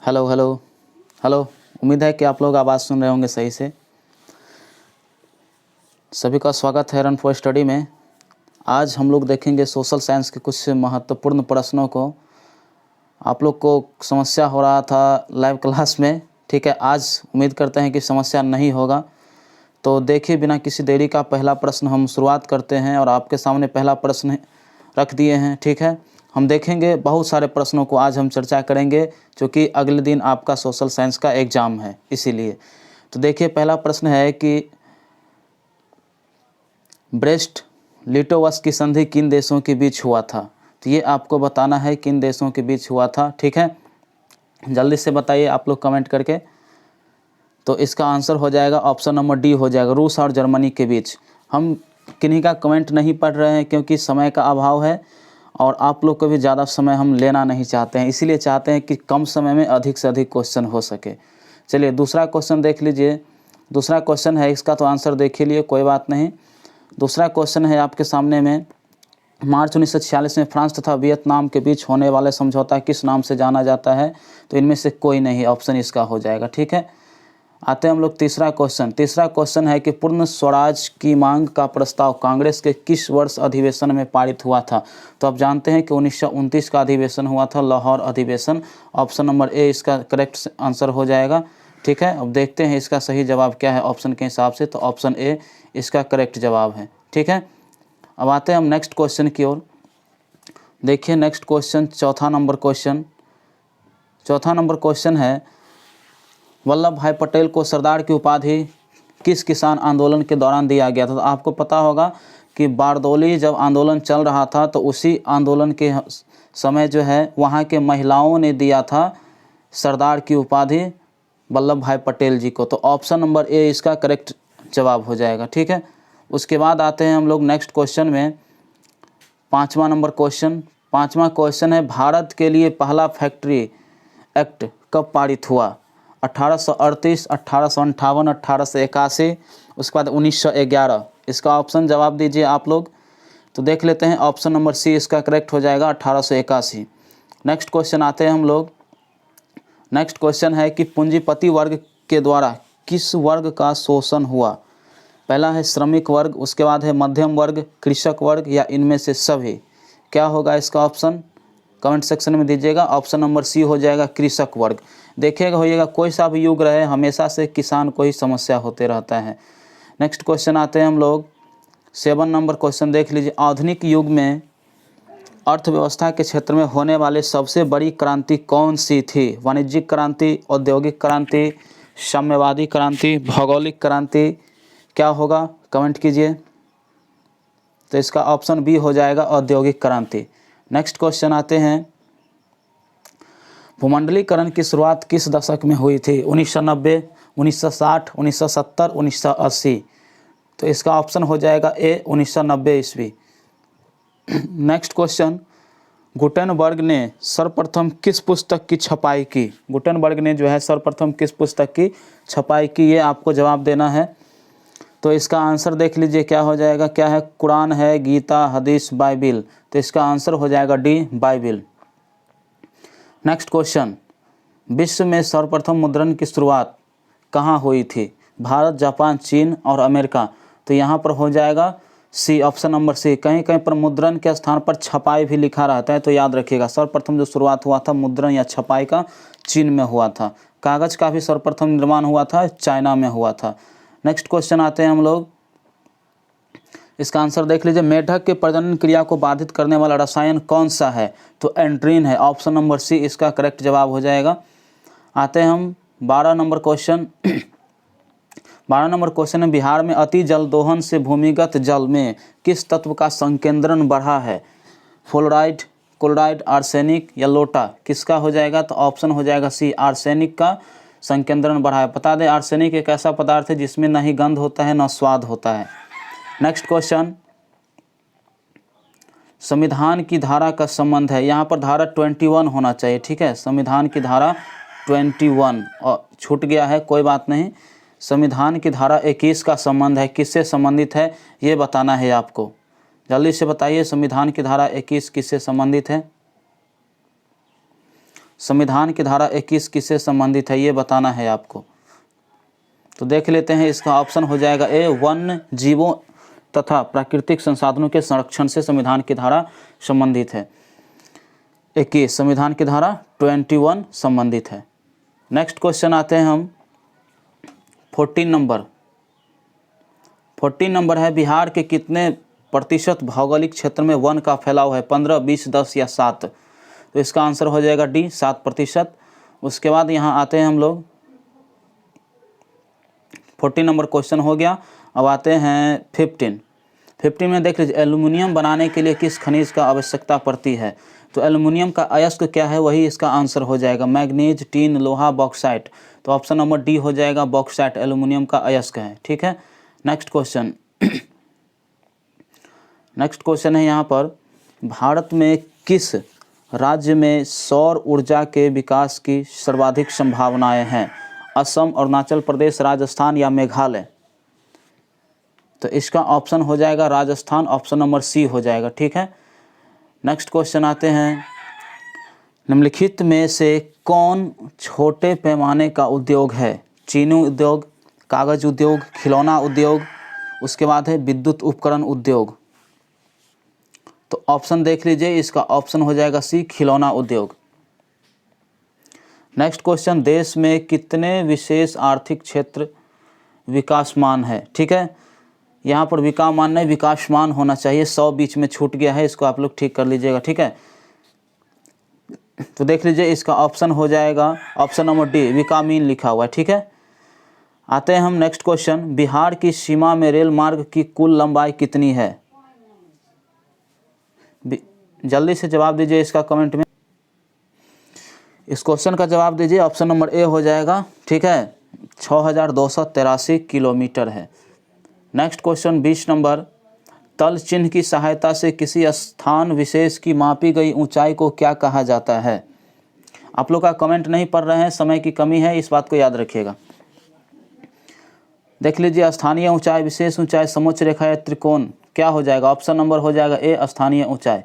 Hello hello hello. उम्मीद है कि आप लोग आवाज़ सुन रहे होंगे सही से। सभी का स्वागत है रन फॉर स्टडी में। आज हम लोग देखेंगे सोशल साइंस के कुछ महत्वपूर्ण प्रश्नों को। आप लोग को समस्या हो रहा था लाइव क्लास में, ठीक है। आज उम्मीद करते हैं कि समस्या नहीं होगा। तो देखिए बिना किसी देरी का पहला प्रश्न हम शुरुआत करते हैं और आपके सामने पहला प्रश्न रख दिए हैं, ठीक है। हम देखेंगे बहुत सारे प्रश्नों को आज हम चर्चा करेंगे, क्योंकि अगले दिन आपका सोशल साइंस का एग्ज़ाम है, इसीलिए। तो देखिए पहला प्रश्न है कि ब्रेस्ट लिटोवस की संधि किन देशों के बीच हुआ था। तो ये आपको बताना है किन देशों के बीच हुआ था, ठीक है। जल्दी से बताइए आप लोग कमेंट करके। तो इसका आंसर हो जाएगा ऑप्शन नंबर डी हो जाएगा, रूस और जर्मनी के बीच। हम किन्हीं का कमेंट नहीं पढ़ रहे हैं क्योंकि समय का अभाव है और आप लोग को भी ज़्यादा समय हम लेना नहीं चाहते हैं, इसीलिए चाहते हैं कि कम समय में अधिक से अधिक क्वेश्चन हो सके। चलिए दूसरा क्वेश्चन देख लीजिए। दूसरा क्वेश्चन है, इसका तो आंसर देख लिए, कोई बात नहीं। दूसरा क्वेश्चन है आपके सामने में, मार्च 1946 में फ्रांस तथा वियतनाम के बीच होने वाले समझौता किस नाम से जाना जाता है। तो इनमें से कोई नहीं, ऑप्शन इसका हो जाएगा, ठीक है। आते हैं हम लोग तीसरा क्वेश्चन। तीसरा क्वेश्चन है कि पूर्ण स्वराज की मांग का प्रस्ताव कांग्रेस के किस वर्ष अधिवेशन में पारित हुआ था। तो आप जानते हैं कि 1929 का अधिवेशन हुआ था, लाहौर अधिवेशन। ऑप्शन नंबर ए इसका करेक्ट आंसर हो जाएगा, ठीक है। अब देखते हैं इसका सही जवाब क्या है ऑप्शन के हिसाब से। तो ऑप्शन ए इसका करेक्ट जवाब है, ठीक है। अब आते हैं हम नेक्स्ट क्वेश्चन की ओर। देखिए नेक्स्ट क्वेश्चन, चौथा नंबर क्वेश्चन। चौथा नंबर क्वेश्चन है, वल्लभ भाई पटेल को सरदार की उपाधि किस किसान आंदोलन के दौरान दिया गया था। तो आपको पता होगा कि बारदौली जब आंदोलन चल रहा था तो उसी आंदोलन के समय जो है वहाँ के महिलाओं ने दिया था सरदार की उपाधि वल्लभ भाई पटेल जी को। तो ऑप्शन नंबर ए इसका करेक्ट जवाब हो जाएगा, ठीक है। उसके बाद आते हैं हम लोग नेक्स्ट क्वेश्चन में, पाँचवा नंबर क्वेश्चन। पाँचवा क्वेश्चन है, भारत के लिए पहला फैक्ट्री एक्ट कब पारित हुआ। 1838, 1858, 1881, उसके बाद 1911। इसका ऑप्शन जवाब दीजिए आप लोग। तो देख लेते हैं, ऑप्शन नंबर सी इसका करेक्ट हो जाएगा, 1881। नेक्स्ट क्वेश्चन आते हैं हम लोग। नेक्स्ट क्वेश्चन है कि पूंजीपति वर्ग के द्वारा किस वर्ग का शोषण हुआ। पहला है श्रमिक वर्ग, उसके बाद है मध्यम वर्ग, कृषक वर्ग, या इनमें से सभी। क्या होगा इसका ऑप्शन, कमेंट सेक्शन में दीजिएगा। ऑप्शन नंबर सी हो जाएगा कृषक वर्ग। देखिएगा होइएगा कोई सा भी युग रहे, हमेशा से किसान को ही समस्या होते रहता है। नेक्स्ट क्वेश्चन आते हैं हम लोग, 7 नंबर क्वेश्चन देख लीजिए। आधुनिक युग में अर्थव्यवस्था के क्षेत्र में होने वाले सबसे बड़ी क्रांति कौन सी थी। वाणिज्यिक क्रांति, औद्योगिक क्रांति, साम्यवादी क्रांति, भौगोलिक क्रांति। क्या होगा कमेंट कीजिए। तो इसका ऑप्शन बी हो जाएगा औद्योगिक क्रांति। नेक्स्ट क्वेश्चन आते हैं, भूमंडलीकरण की शुरुआत किस दशक में हुई थी। 1990, 1960, 1970, 1980। तो इसका ऑप्शन हो जाएगा ए 1990 ईस्वी। नेक्स्ट क्वेश्चन, गुटेनबर्ग ने सर्वप्रथम किस पुस्तक की छपाई की। गुटेनबर्ग ने जो है सर्वप्रथम किस पुस्तक की छपाई की, ये आपको जवाब देना है। तो इसका आंसर देख लीजिए क्या हो जाएगा, क्या है, कुरान है, गीता, हदीस, बाइबिल। तो इसका आंसर हो जाएगा डी, बाइबिल। नेक्स्ट क्वेश्चन, विश्व में सर्वप्रथम मुद्रण की शुरुआत कहाँ हुई थी। भारत, जापान, चीन और अमेरिका। तो यहाँ पर हो जाएगा सी, ऑप्शन नंबर सी। कहीं कहीं पर मुद्रण के स्थान पर छपाई भी लिखा रहता है, तो याद रखिएगा सर्वप्रथम जो शुरुआत हुआ था मुद्रण या छपाई का, चीन में हुआ था। कागज़ का भी सर्वप्रथम निर्माण हुआ था, चाइना में हुआ था। नेक्स्ट क्वेश्चन आते हैं हम लोग, इसका आंसर देख लीजिए। मेढक के प्रजनन क्रिया को बाधित करने वाला रसायन कौन सा है। तो एंड्रीन है, ऑप्शन नंबर सी इसका करेक्ट जवाब हो जाएगा। आते हैं हम 12 नंबर क्वेश्चन। 12 नंबर क्वेश्चन है, बिहार में अति जल दोहन से भूमिगत जल में किस तत्व का संकेंद्रण बढ़ा है। फ्लोराइड, क्लोराइड, आर्सेनिक या लोटा। किसका हो जाएगा, तो ऑप्शन हो जाएगा सी, आर्सेनिक का संकेंद्रण बढ़ा है। बता दें आर्सेनिक एक ऐसा पदार्थ है जिसमें न ही गंध होता है न स्वाद होता है। नेक्स्ट क्वेश्चन, संविधान की धारा का संबंध है। यहाँ पर धारा 21 होना चाहिए, ठीक है। संविधान की धारा 21 और छूट गया है, कोई बात नहीं। संविधान की धारा 21 का संबंध है, किससे संबंधित है ये बताना है आपको। जल्दी से बताइए संविधान की धारा 21 किससे संबंधित है। संविधान की धारा 21 किससे संबंधित है, ये बताना है आपको। तो देख लेते हैं, इसका ऑप्शन हो जाएगा ए, वन्य जीवों तथा प्राकृतिक संसाधनों के संरक्षण से संविधान की धारा संबंधित है। 21 संविधान की धारा 21 संबंधित है। नेक्स्ट क्वेश्चन आते हैं हम 14 नंबर। 14 नंबर है, बिहार के कितने प्रतिशत भौगोलिक क्षेत्र में वन का फैलाव है, 15, 20, 10 या 7। तो इसका आंसर हो जाएगा डी, 7%। उसके बाद यहाँ आते हैं हम लोग, 14 नंबर क्वेश्चन हो गया। अब आते हैं 15 में देख लीजिए, एल्युमिनियम बनाने के लिए किस खनिज का आवश्यकता पड़ती है। तो एल्युमिनियम का अयस्क क्या है, वही इसका आंसर हो जाएगा, मैग्नीज, टीन, लोहा, बॉक्साइट। तो ऑप्शन नंबर डी हो जाएगा, बॉक्साइट एल्युमिनियम का अयस्क है। ठीक है, नेक्स्ट क्वेश्चन नेक्स्ट क्वेश्चन है यहाँ पर, भारत में किस राज्य में सौर ऊर्जा के विकास की सर्वाधिक संभावनाएं हैं, असम, अरुणाचल प्रदेश, राजस्थान या मेघालय। तो इसका ऑप्शन हो जाएगा राजस्थान, ऑप्शन नंबर सी हो जाएगा। ठीक है, नेक्स्ट क्वेश्चन आते हैं, निम्नलिखित में से कौन छोटे पैमाने का उद्योग है, चीनी उद्योग, कागज उद्योग, खिलौना उद्योग, उसके बाद है विद्युत उपकरण उद्योग। तो ऑप्शन देख लीजिए, इसका ऑप्शन हो जाएगा सी, खिलौना उद्योग। नेक्स्ट क्वेश्चन, देश में कितने विशेष आर्थिक क्षेत्र विकासमान है। ठीक है, यहाँ पर विकासमान नहीं, विकासमान होना चाहिए, 100 बीच में छूट गया है, इसको आप लोग ठीक कर लीजिएगा। ठीक है, तो देख लीजिए, इसका ऑप्शन हो जाएगा ऑप्शन नंबर डी, विकामीन लिखा हुआ है। ठीक है, आते हैं हम नेक्स्ट क्वेश्चन, बिहार की सीमा में रेल मार्ग की कुल लंबाई कितनी है। जल्दी से जवाब दीजिए इसका कमेंट में, इस क्वेश्चन का जवाब दीजिए। ऑप्शन नंबर ए हो जाएगा। ठीक है, 6283 किलोमीटर है। नेक्स्ट क्वेश्चन 20 नंबर, तल चिन्ह की सहायता से किसी स्थान विशेष की मापी गई ऊंचाई को क्या कहा जाता है। आप लोग का कमेंट नहीं पढ़ रहे हैं, समय की कमी है, इस बात को याद रखिएगा। देख लीजिए, स्थानीय ऊंचाई, विशेष ऊंचाई, समोच्च रेखा या त्रिकोण, क्या हो जाएगा। ऑप्शन नंबर हो जाएगा ए, स्थानीय ऊंचाई।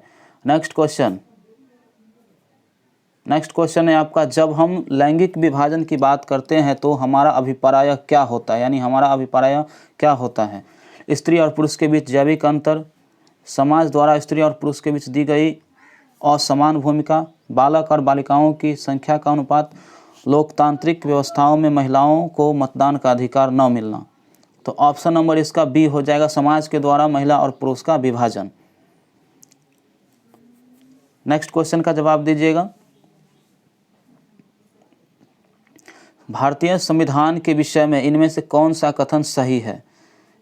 नेक्स्ट क्वेश्चन है आपका, जब हम लैंगिक विभाजन की बात करते हैं तो हमारा अभिप्राय क्या होता है, यानी हमारा अभिप्राय क्या होता है। स्त्री और पुरुष के बीच जैविक अंतर, समाज द्वारा स्त्री और पुरुष के बीच दी गई असमान भूमिका, बालक और बालिकाओं की संख्या का अनुपात, लोकतांत्रिक व्यवस्थाओं में महिलाओं को मतदान का अधिकार न मिलना। तो ऑप्शन नंबर इसका बी हो जाएगा, समाज के द्वारा महिला और पुरुष का विभाजन। नेक्स्ट क्वेश्चन का जवाब दीजिएगा, भारतीय संविधान के विषय में इनमें से कौन सा कथन सही है।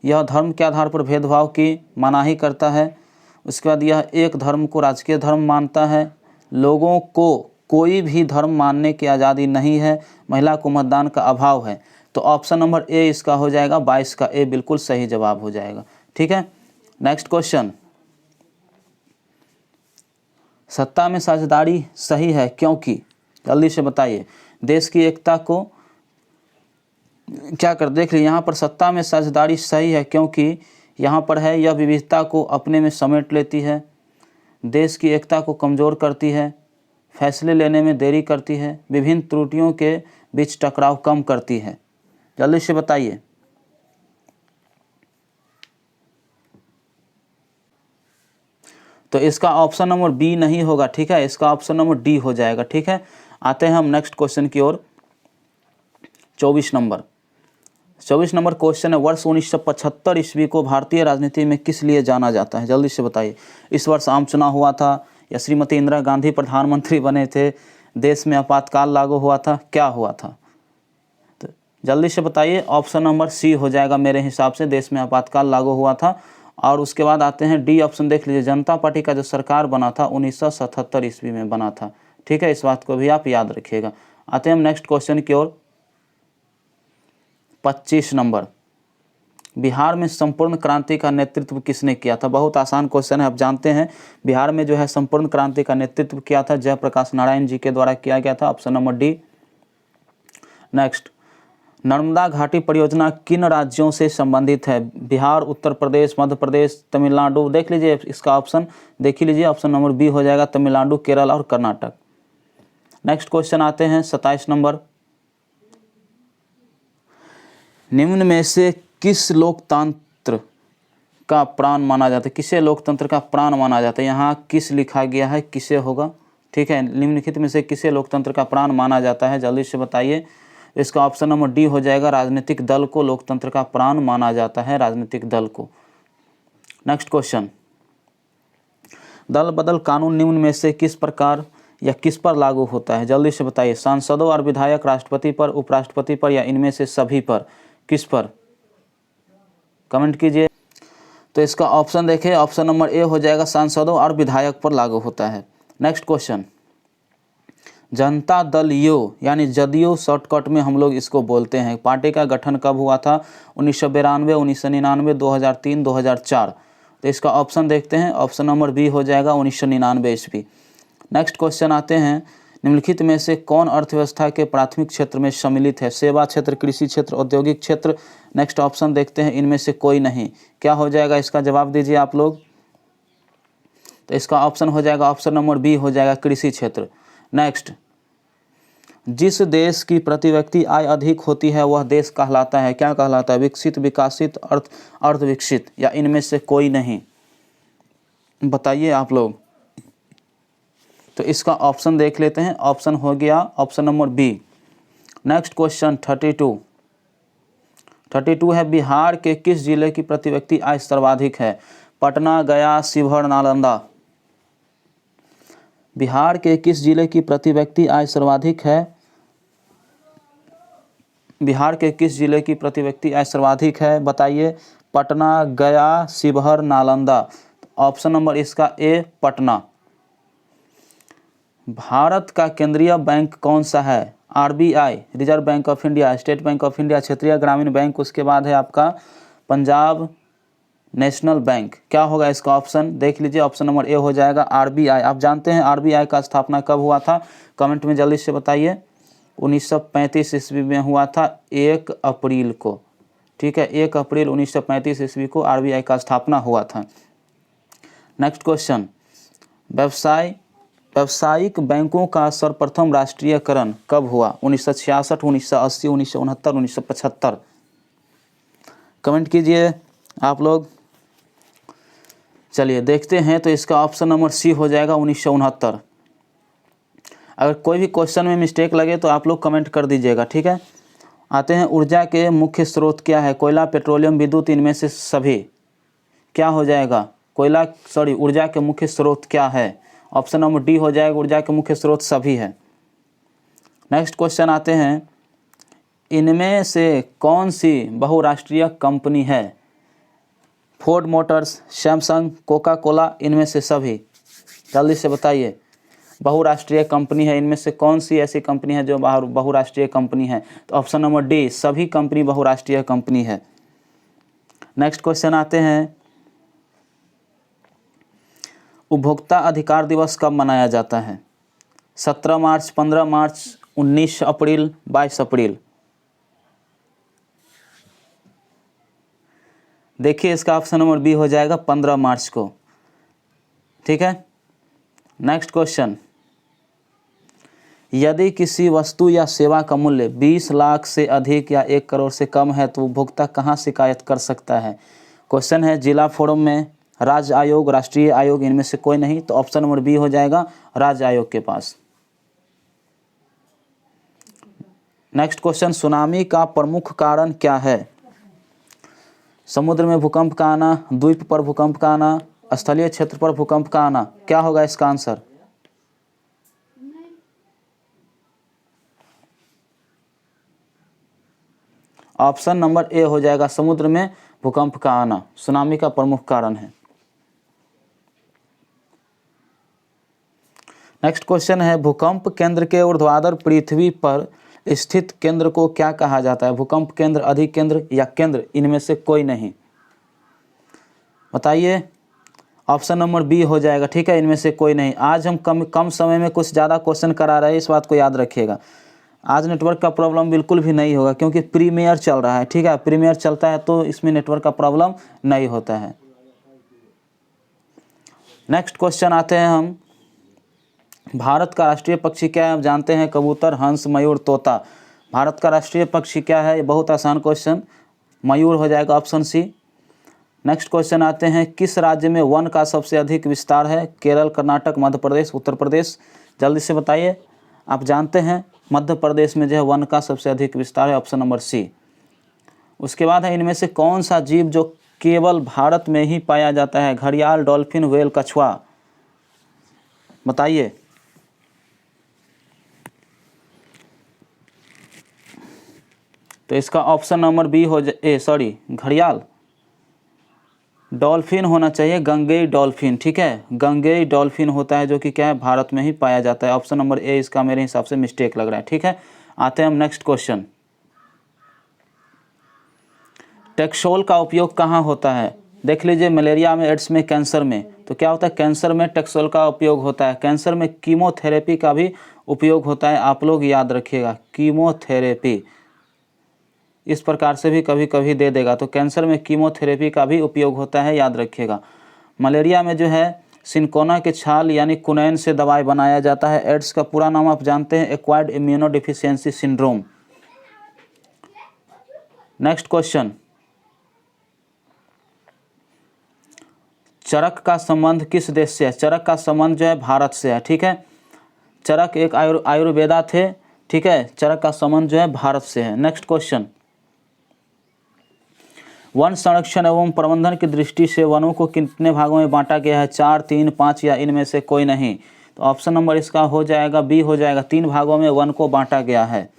यह धर्म के आधार पर भेदभाव की मनाही करता है, उसके बाद यह एक धर्म को राजकीय धर्म मानता है, लोगों को कोई भी धर्म मानने की आज़ादी नहीं है, महिला को मतदान का अभाव है। तो ऑप्शन नंबर ए इसका हो जाएगा, 22 का ए बिल्कुल सही जवाब हो जाएगा। ठीक है, नेक्स्ट क्वेश्चन, सत्ता में साझेदारी सही है क्योंकि, जल्दी से बताइए। देश की एकता को क्या कर, देख लीजिए यहाँ पर सत्ता में साझेदारी सही है क्योंकि यहाँ पर है, यह विविधता को अपने में समेट लेती है, देश की एकता को कमज़ोर करती है, फैसले लेने में देरी करती है, विभिन्न त्रुटियों के बीच टकराव कम करती है। जल्दी से बताइए। तो इसका ऑप्शन नंबर बी नहीं होगा। ठीक है, इसका ऑप्शन नंबर डी हो जाएगा। ठीक है, आते हैं हम नेक्स्ट क्वेश्चन की ओर। 24 नंबर क्वेश्चन है, वर्ष 1975 ईस्वी को भारतीय राजनीति में किस लिए जाना जाता है। जल्दी से बताइए। इस वर्ष आम चुनाव हुआ था, या श्रीमती इंदिरा गांधी प्रधानमंत्री बने थे, देश में आपातकाल लागू हुआ था, क्या हुआ था। तो जल्दी से बताइए। ऑप्शन नंबर सी हो जाएगा मेरे हिसाब से, देश में आपातकाल लागू हुआ था। और उसके बाद आते हैं डी ऑप्शन, देख लीजिए, जनता पार्टी का जो सरकार बना था 1977 ईस्वी में बना था। ठीक है, इस बात को भी आप याद रखिएगा। आते हैं हम नेक्स्ट क्वेश्चन की ओर। 25 नंबर, बिहार में संपूर्ण क्रांति का नेतृत्व किसने किया था। बहुत आसान क्वेश्चन है, आप जानते हैं बिहार में जो है संपूर्ण क्रांति का नेतृत्व किया था जयप्रकाश नारायण जी के द्वारा किया गया था। Option number D. Next, Narmada घाटी परियोजना किन राज्यों से संबंधित है। बिहार, उत्तर प्रदेश, मध्य प्रदेश, तमिलनाडु। देख लीजिए इसका ऑप्शन, देख लीजिए, ऑप्शन नंबर बी हो जाएगा, तमिलनाडु, केरल और कर्नाटक। नेक्स्ट क्वेश्चन आते हैं 27 नंबर। निम्न में से किस लोकतंत्र का प्राण माना जाता है? किसे लोकतंत्र का प्राण माना जाता है? यहाँ किस लिखा गया है, किसे होगा? ठीक है, निम्नलिखित में से किसे लोकतंत्र का प्राण माना जाता है? जल्दी से बताइए। इसका ऑप्शन नंबर डी हो जाएगा, राजनीतिक दल को लोकतंत्र का प्राण माना जाता है, राजनीतिक दल को। नेक्स्ट क्वेश्चन, दल बदल कानून निम्न में से किस प्रकार या किस पर लागू होता है? जल्दी से बताइए। सांसदों और विधायक, राष्ट्रपति पर, उपराष्ट्रपति पर, या इनमें से सभी पर? किस पर? कमेंट कीजिए। तो इसका ऑप्शन देखिए, ऑप्शन नंबर ए हो जाएगा, सांसदों और विधायक पर लागू होता है। Next question, Janata Dal you यानी जदयू शॉर्टकट में हम लोग इसको बोलते हैं, पार्टी का गठन कब हुआ था? 1992, 1999, 2003, 2004। तो इसका ऑप्शन देखते हैं, ऑप्शन नंबर बी हो जाएगा 1999 ईस्वी। नेक्स्ट क्वेश्चन आते हैं, निम्नलिखित में से कौन अर्थव्यवस्था के प्राथमिक क्षेत्र में सम्मिलित है? सेवा क्षेत्र, कृषि क्षेत्र, औद्योगिक क्षेत्र? नेक्स्ट ऑप्शन देखते हैं, इनमें से कोई नहीं। क्या हो जाएगा इसका? जवाब दीजिए आप लोग। तो इसका ऑप्शन हो जाएगा, ऑप्शन नंबर बी हो जाएगा, कृषि क्षेत्र। नेक्स्ट, जिस देश की प्रति व्यक्ति आय अधिक होती है वह देश कहलाता है, क्या कहलाता है? विकसित, विकासित, अर्ध विकसित, या इनमें से कोई नहीं? बताइए आप लोग। तो इसका ऑप्शन देख लेते हैं, ऑप्शन हो गया option number B. Next question 32 है, बिहार के किस जिले की प्रति व्यक्ति आय सर्वाधिक है? पटना, गया, शिवहर, नालंदा? बिहार के किस जिले की प्रति व्यक्ति आय सर्वाधिक है? बिहार के किस जिले की प्रति व्यक्ति आय सर्वाधिक है? बताइए। पटना, गया, शिवहर, नालंदा? ऑप्शन नंबर इसका ए, पटना। भारत का केंद्रीय बैंक कौन सा है? RBI, reserve bank of India, state bank of India, क्षेत्रीय ग्रामीण बैंक, उसके बाद है आपका पंजाब नेशनल बैंक। क्या होगा इसका ऑप्शन? देख लीजिए, ऑप्शन नंबर ए हो जाएगा, आरबीआई। आप जानते हैं आरबीआई का स्थापना कब हुआ था? कमेंट में जल्दी से बताइए। 1935 ईस्वी में हुआ था, 1 अप्रैल को। ठीक है, 1 अप्रैल 1935 ईस्वी को आरबीआई का स्थापना हुआ था। नेक्स्ट क्वेश्चन, व्यावसायिक बैंकों का सर्वप्रथम राष्ट्रीयकरण कब हुआ? 1966, 1980, 1969, 1975? कमेंट कीजिए आप लोग। चलिए देखते हैं, तो इसका ऑप्शन नंबर सी हो जाएगा 1969। अगर कोई भी क्वेश्चन में मिस्टेक लगे तो आप लोग कमेंट कर दीजिएगा, ठीक है। आते हैं, ऊर्जा के मुख्य स्रोत क्या है? कोयला, पेट्रोलियम, विद्युत, इनमें से सभी? क्या हो जाएगा? ऊर्जा के मुख्य स्रोत क्या है? ऑप्शन नंबर डी हो जाएगा, ऊर्जा के मुख्य स्रोत सभी है। नेक्स्ट क्वेश्चन आते हैं, इनमें से कौन सी बहुराष्ट्रीय कंपनी है? Ford Motors, Samsung, Coca Cola, इनमें से सभी? जल्दी से बताइए। बहुराष्ट्रीय कंपनी है, इनमें से कौन सी ऐसी कंपनी है जो बहुराष्ट्रीय कंपनी है? तो ऑप्शन नंबर डी, सभी कंपनी बहुराष्ट्रीय कंपनी है। नेक्स्ट क्वेश्चन आते हैं, उपभोक्ता अधिकार दिवस कब मनाया जाता है? 17 मार्च, 15 मार्च, 19 अप्रैल, 22 अप्रैल? देखिए, इसका ऑप्शन नंबर बी हो जाएगा 15 मार्च को। ठीक है। नेक्स्ट क्वेश्चन, यदि किसी वस्तु या सेवा का मूल्य 20 लाख से अधिक या 1 करोड़ से कम है तो उपभोक्ता कहाँ शिकायत कर सकता है? क्वेश्चन है, जिला फोरम में, राज्य आयोग, राष्ट्रीय आयोग, इनमें से कोई नहीं? तो ऑप्शन नंबर बी हो जाएगा, राज्य आयोग के पास। नेक्स्ट क्वेश्चन, सुनामी का प्रमुख कारण क्या है? समुद्र में भूकंप का आना, द्वीप पर भूकंप का आना, स्थलीय क्षेत्र पर भूकंप का आना? क्या होगा इसका आंसर? ऑप्शन नंबर ए हो जाएगा, समुद्र में भूकंप का आना सुनामी का प्रमुख कारण है। नेक्स्ट क्वेश्चन है, भूकंप केंद्र के ऊर्ध्वाधर पृथ्वी पर स्थित केंद्र को क्या कहा जाता है? भूकंप केंद्र, अधिकेंद्र, या केंद्र, इनमें से कोई नहीं? बताइए। ऑप्शन नंबर बी हो जाएगा। ठीक है, इनमें से कोई नहीं। आज हम कम समय में कुछ ज़्यादा क्वेश्चन करा रहे हैं, इस बात को याद रखिएगा। आज नेटवर्क का प्रॉब्लम बिल्कुल भी नहीं होगा क्योंकि प्रीमियर चल रहा है। ठीक है, प्रीमियर चलता है तो इसमें नेटवर्क का प्रॉब्लम नहीं होता है। नेक्स्ट क्वेश्चन आते हैं हम, भारत का राष्ट्रीय पक्षी क्या है? आप जानते हैं कबूतर, हंस, मयूर, तोता। भारत का राष्ट्रीय पक्षी क्या है? ये बहुत आसान क्वेश्चन, मयूर हो जाएगा, ऑप्शन सी। नेक्स्ट क्वेश्चन आते हैं, किस राज्य में वन का सबसे अधिक विस्तार है? केरल, कर्नाटक, मध्य प्रदेश, उत्तर प्रदेश। जल्दी से बताइए। आप जानते हैं मध्य प्रदेश में जो है वन का सबसे अधिक विस्तार है, ऑप्शन नंबर सी। उसके बाद है, इनमें से कौन सा जीव जो केवल भारत में ही पाया जाता है? घड़ियाल, डॉल्फिन, व्हेल, कछुआ। बताइए। तो इसका ऑप्शन नंबर बी हो जाए, घड़ियाल, डॉल्फिन होना चाहिए, गंगेई डॉल्फिन। ठीक है, गंगेई डॉल्फिन होता है जो कि क्या है, भारत में ही पाया जाता है। ऑप्शन नंबर ए इसका मेरे हिसाब से मिस्टेक लग रहा है। ठीक है, आते हैं हम नेक्स्ट क्वेश्चन। टेक्सोल का उपयोग कहाँ होता है? देख लीजिए, मलेरिया में, एड्स में, कैंसर में। तो क्या होता है, कैंसर में टेक्सोल का उपयोग होता है। कैंसर में कीमोथेरेपी का भी उपयोग होता है, आप लोग याद रखिएगा, कीमोथेरेपी इस प्रकार से भी कभी कभी दे देगा। तो कैंसर में कीमोथेरेपी का भी उपयोग होता है, याद रखिएगा। मलेरिया में जो है सिनकोना के छाल यानी कुनैन से दवाई बनाया जाता है। एड्स का पूरा नाम आप जानते हैं, एक्वायर्ड इम्यूनोडिफिशियेंसी सिंड्रोम। नेक्स्ट क्वेश्चन, चरक का संबंध किस देश से है? चरक का संबंध जो है भारत से है। ठीक है, चरक एक आयुर्वेदा थे। ठीक है, चरक का संबंध जो है भारत से है। नेक्स्ट क्वेश्चन, वन संरक्षण एवं प्रबंधन की दृष्टि से वनों को कितने भागों में बांटा गया है? 4, 3, 5 या इनमें से कोई नहीं? तो ऑप्शन नंबर इसका हो जाएगा बी हो जाएगा, 3 भागों में वन को बांटा गया है।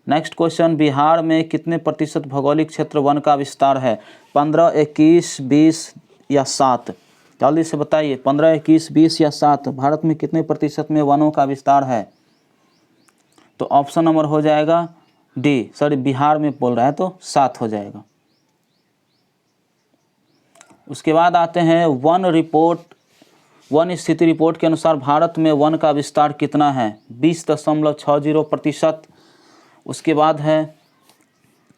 नेक्स्ट क्वेश्चन, बिहार में कितने प्रतिशत भौगोलिक क्षेत्र वन का विस्तार है? 15, 21, 20 या 7? जल्दी से बताइए, 15, 21, 20 या 7? भारत में कितने प्रतिशत में वनों का विस्तार है? तो ऑप्शन नंबर हो जाएगा डी, बिहार में बोल रहा है तो 7 हो जाएगा। उसके बाद आते हैं वन स्थिति रिपोर्ट के अनुसार भारत में वन का विस्तार कितना है? 20.60%। उसके बाद है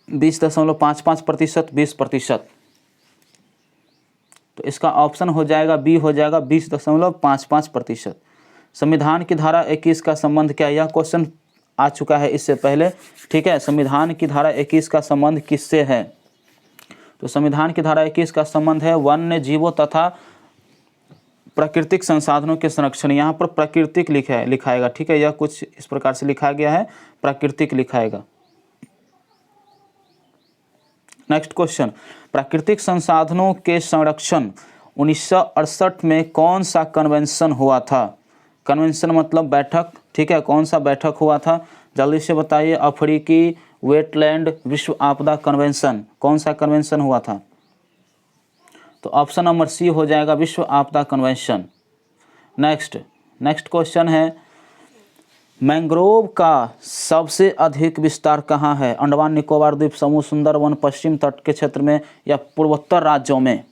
20.55%, 20%। तो इसका ऑप्शन हो जाएगा बी हो जाएगा, 20.55%। संविधान की धारा 21 का संबंध क्या है? यह क्वेश्चन आ चुका है इससे पहले। ठीक है, संविधान की धारा 21 का संबंध किससे है? तो संविधान की धारा 21 का संबंध है वन्य जीवों तथा प्राकृतिक संसाधनों के संरक्षण। यहाँ पर प्राकृतिक लिखाएगा। ठीक है, यह कुछ इस प्रकार से लिखा गया है, प्राकृतिक लिखाएगा। नेक्स्ट क्वेश्चन, प्राकृतिक संसाधनों के संरक्षण 1968 में कौन सा कन्वेंशन हुआ था? कन्वेंशन मतलब बैठक। ठीक है, कौन सा बैठक हुआ था? जल्दी से बताइए। अफ्रीकी वेटलैंड विश्व आपदा कन्वेंशन, कौन सा कन्वेंशन हुआ था? तो ऑप्शन नंबर सी हो जाएगा, विश्व आपदा कन्वेंशन। नेक्स्ट क्वेश्चन है, मैंग्रोव का सबसे अधिक विस्तार कहाँ है? अंडमान निकोबार द्वीप समूह, सुंदरवन, पश्चिम तट के क्षेत्र में या पूर्वोत्तर राज्यों में?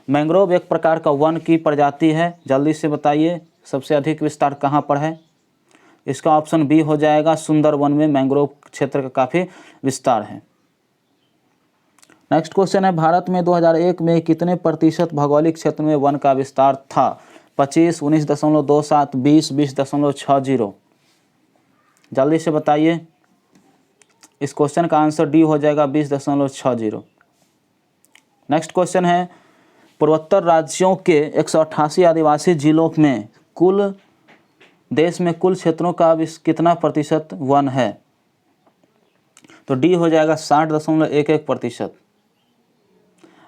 मैंग्रोव एक प्रकार का वन की प्रजाति है। जल्दी से बताइए, सबसे अधिक विस्तार कहाँ पर है? इसका ऑप्शन बी हो जाएगा, सुंदरवन में मैंग्रोव क्षेत्र का काफ़ी विस्तार है। नेक्स्ट क्वेश्चन है, भारत में 2001 में कितने प्रतिशत भौगोलिक क्षेत्र में वन का विस्तार था? 25, 19.27, 20, 20.60? जल्दी से बताइए। इस क्वेश्चन का आंसर डी हो जाएगा, 20.60। नेक्स्ट क्वेश्चन है, पूर्वोत्तर राज्यों के 188 आदिवासी जिलों में देश में कुल क्षेत्रों का कितना प्रतिशत वन है? तो डी हो जाएगा, 60.11%।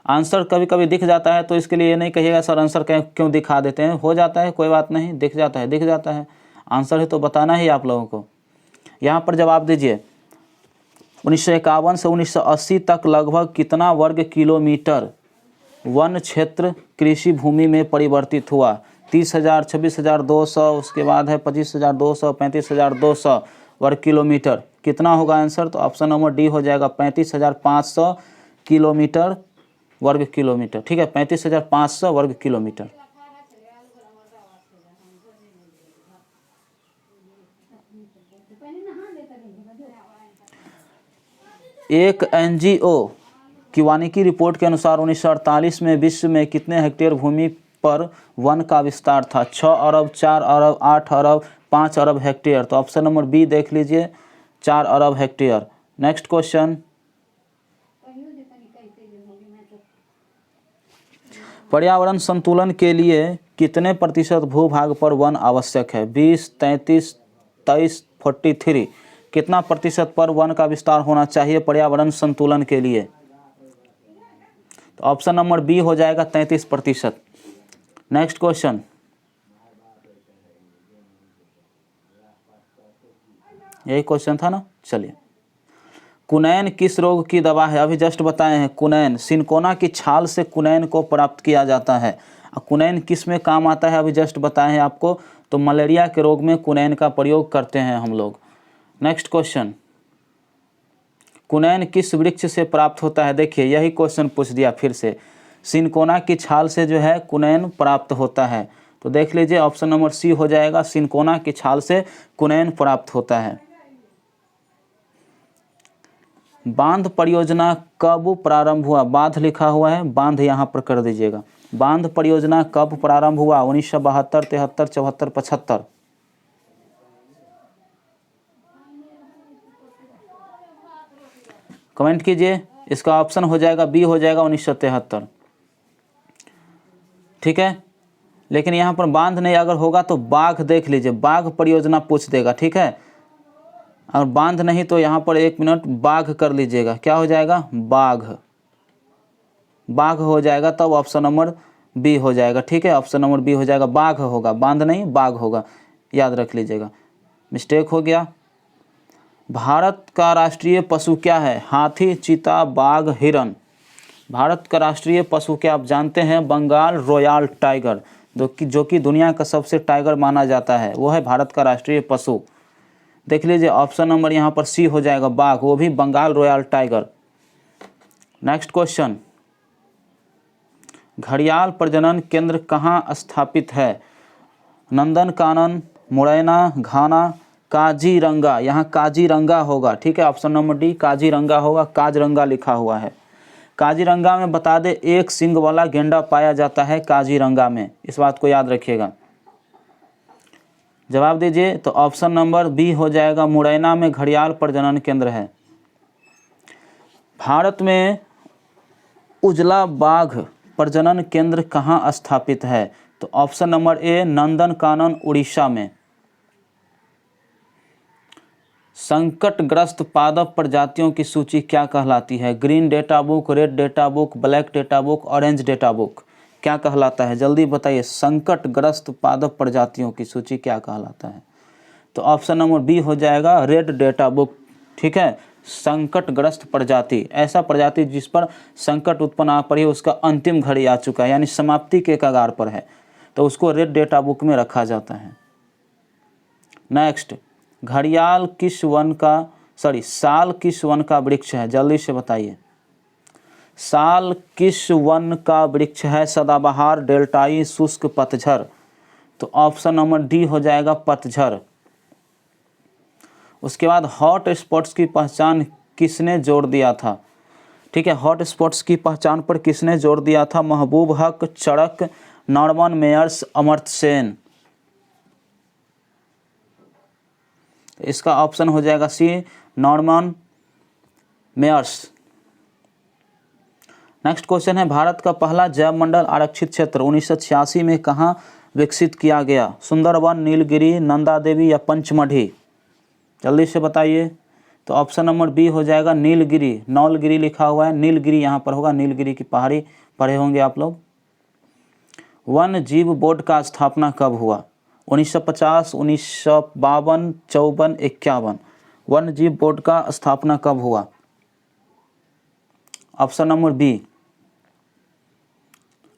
आंसर कभी कभी दिख जाता है तो इसके लिए ये नहीं कहिएगा सर आंसर क्यों दिखा देते हैं, हो जाता है, कोई बात नहीं, दिख जाता है। आंसर है तो बताना ही आप लोगों को। यहाँ पर जवाब दीजिए, 1951 से 1980 तक लगभग कितना वर्ग किलोमीटर वन क्षेत्र कृषि भूमि में परिवर्तित हुआ? 30,000, 26,200, उसके बाद है 25,200, 35,200 वर्ग किलोमीटर। कितना होगा आंसर? तो ऑप्शन नंबर डी हो जाएगा, 35,500 किलोमीटर वर्ग किलोमीटर। ठीक है, 35,500 वर्ग किलोमीटर। एक एनजीओ की वानिकी रिपोर्ट के अनुसार 1948 में विश्व में कितने हेक्टेयर भूमि पर वन का विस्तार था? 6 अरब, 4 अरब, 8 अरब, 5 अरब हेक्टेयर। तो ऑप्शन नंबर बी देख लीजिए, 4 अरब हेक्टेयर। नेक्स्ट क्वेश्चन, पर्यावरण संतुलन के लिए कितने प्रतिशत भूभाग पर वन आवश्यक है? 20, 33, 23, 43। कितना प्रतिशत पर वन का विस्तार होना चाहिए पर्यावरण संतुलन के लिए? तो ऑप्शन नंबर बी हो जाएगा 33%। नेक्स्ट क्वेश्चन, यही क्वेश्चन था ना, चलिए। कुनैन किस रोग की दवा है? अभी जस्ट बताए हैं कुनैन, सिनकोना की छाल से कुनैन को प्राप्त किया जाता है। कुनैन किस में काम आता है? अभी जस्ट बताए हैं आपको, तो मलेरिया के रोग में कुनैन का प्रयोग करते हैं हम लोग। नेक्स्ट क्वेश्चन, कुनैन किस वृक्ष से प्राप्त होता है? देखिए यही क्वेश्चन पूछ दिया फिर से, सिनकोना की छाल से जो है कुनैन प्राप्त होता है। तो देख लीजिए ऑप्शन नंबर सी हो जाएगा, सिनकोना की छाल से कुनैन प्राप्त होता है। बांध परियोजना कब प्रारंभ हुआ? बांध लिखा हुआ है, बांध यहाँ पर कर दीजिएगा। बांध परियोजना कब प्रारंभ हुआ? 1972, 73, 74, 75। कमेंट कीजिए। इसका ऑप्शन हो जाएगा बी हो जाएगा 1973। ठीक है, लेकिन यहाँ पर बांध नहीं अगर होगा तो बाघ देख लीजिए, बाघ परियोजना पूछ देगा। ठीक है, और बांध नहीं तो यहाँ पर 1 मिनट बाघ कर लीजिएगा, क्या हो जाएगा? बाघ, बाघ हो जाएगा, तब ऑप्शन नंबर बी हो जाएगा। ठीक है, ऑप्शन नंबर बी हो जाएगा, बाघ होगा, बांध नहीं बाघ होगा, याद रख लीजिएगा, मिस्टेक हो गया। भारत का राष्ट्रीय पशु क्या है? हाथी, चीता, बाघ, हिरन। भारत का राष्ट्रीय पशु क्या आप जानते हैं? बंगाल रॉयल टाइगर, जो कि दुनिया का सबसे टाइगर माना जाता है, वो है भारत का राष्ट्रीय पशु। देख लीजिए ऑप्शन नंबर यहाँ पर सी हो जाएगा, बाघ, वो भी Bengal royal tiger. Next question, घड़ियाल प्रजनन केंद्र कहाँ स्थापित है? नंदनकानन, मुरैना, घाना, काजीरंगा। यहाँ काजीरंगा होगा। ठीक है, ऑप्शन नंबर डी काजीरंगा होगा, काजरंगा लिखा हुआ है। काजीरंगा में बता दे एक सींग वाला गेंडा पाया जाता है काजीरंगा में, इस बात को याद रखिएगा। जवाब दीजिए। तो ऑप्शन नंबर बी हो जाएगा, मुरैना में घड़ियाल प्रजनन केंद्र है। भारत में उजला बाघ प्रजनन केंद्र कहाँ स्थापित है? तो option number A Nandankanan Orissa में। संकटग्रस्त पादप प्रजातियों की सूची क्या कहलाती है? Green data book, red data book, black data book, orange data book, क्या कहलाता है? जल्दी बताइए, संकटग्रस्त पादप प्रजातियों की सूची क्या कहलाता है? तो ऑप्शन नंबर बी हो जाएगा, रेड डेटा बुक। ठीक है, संकटग्रस्त प्रजाति, ऐसा प्रजाति जिस पर संकट उत्पन्न आ पड़ी, उसका अंतिम घड़ी आ चुका है, यानी समाप्ति के कगार पर है, तो उसको रेड डेटा बुक में रखा जाता है। नेक्स्ट, घड़ियाल किस वन का साल किस वन का वृक्ष है? जल्दी से बताइए, साल किस वन का वृक्ष है? सदाबहार, डेल्टाई, शुष्क, पतझर। तो ऑप्शन नंबर डी हो जाएगा, पतझर। उसके बाद हॉट स्पॉट्स की पहचान किसने जोड़ दिया था? ठीक है, हॉट स्पॉट्स की पहचान पर किसने जोड़ दिया था? महबूब हक, चड़क, नॉर्मन मेयर्स, अमर्त्य सेन। इसका ऑप्शन हो जाएगा सी, नॉर्मन मेयर्स। नेक्स्ट क्वेश्चन है, भारत का पहला जैव मंडल आरक्षित क्षेत्र 1986 में कहाँ विकसित किया गया? सुंदरवन, नीलगिरी, नंदा देवी या पंचमढ़ी? जल्दी से बताइए। तो ऑप्शन नंबर बी हो जाएगा, नीलगिरी, नौलगिरी लिखा हुआ है, नीलगिरी यहाँ पर होगा, नीलगिरी की पहाड़ी पढ़े होंगे आप लोग। वन जीव बोर्ड का स्थापना कब हुआ? 1950, 1952, 54, 51। वन जीव बोर्ड का स्थापना कब हुआ? Option number B.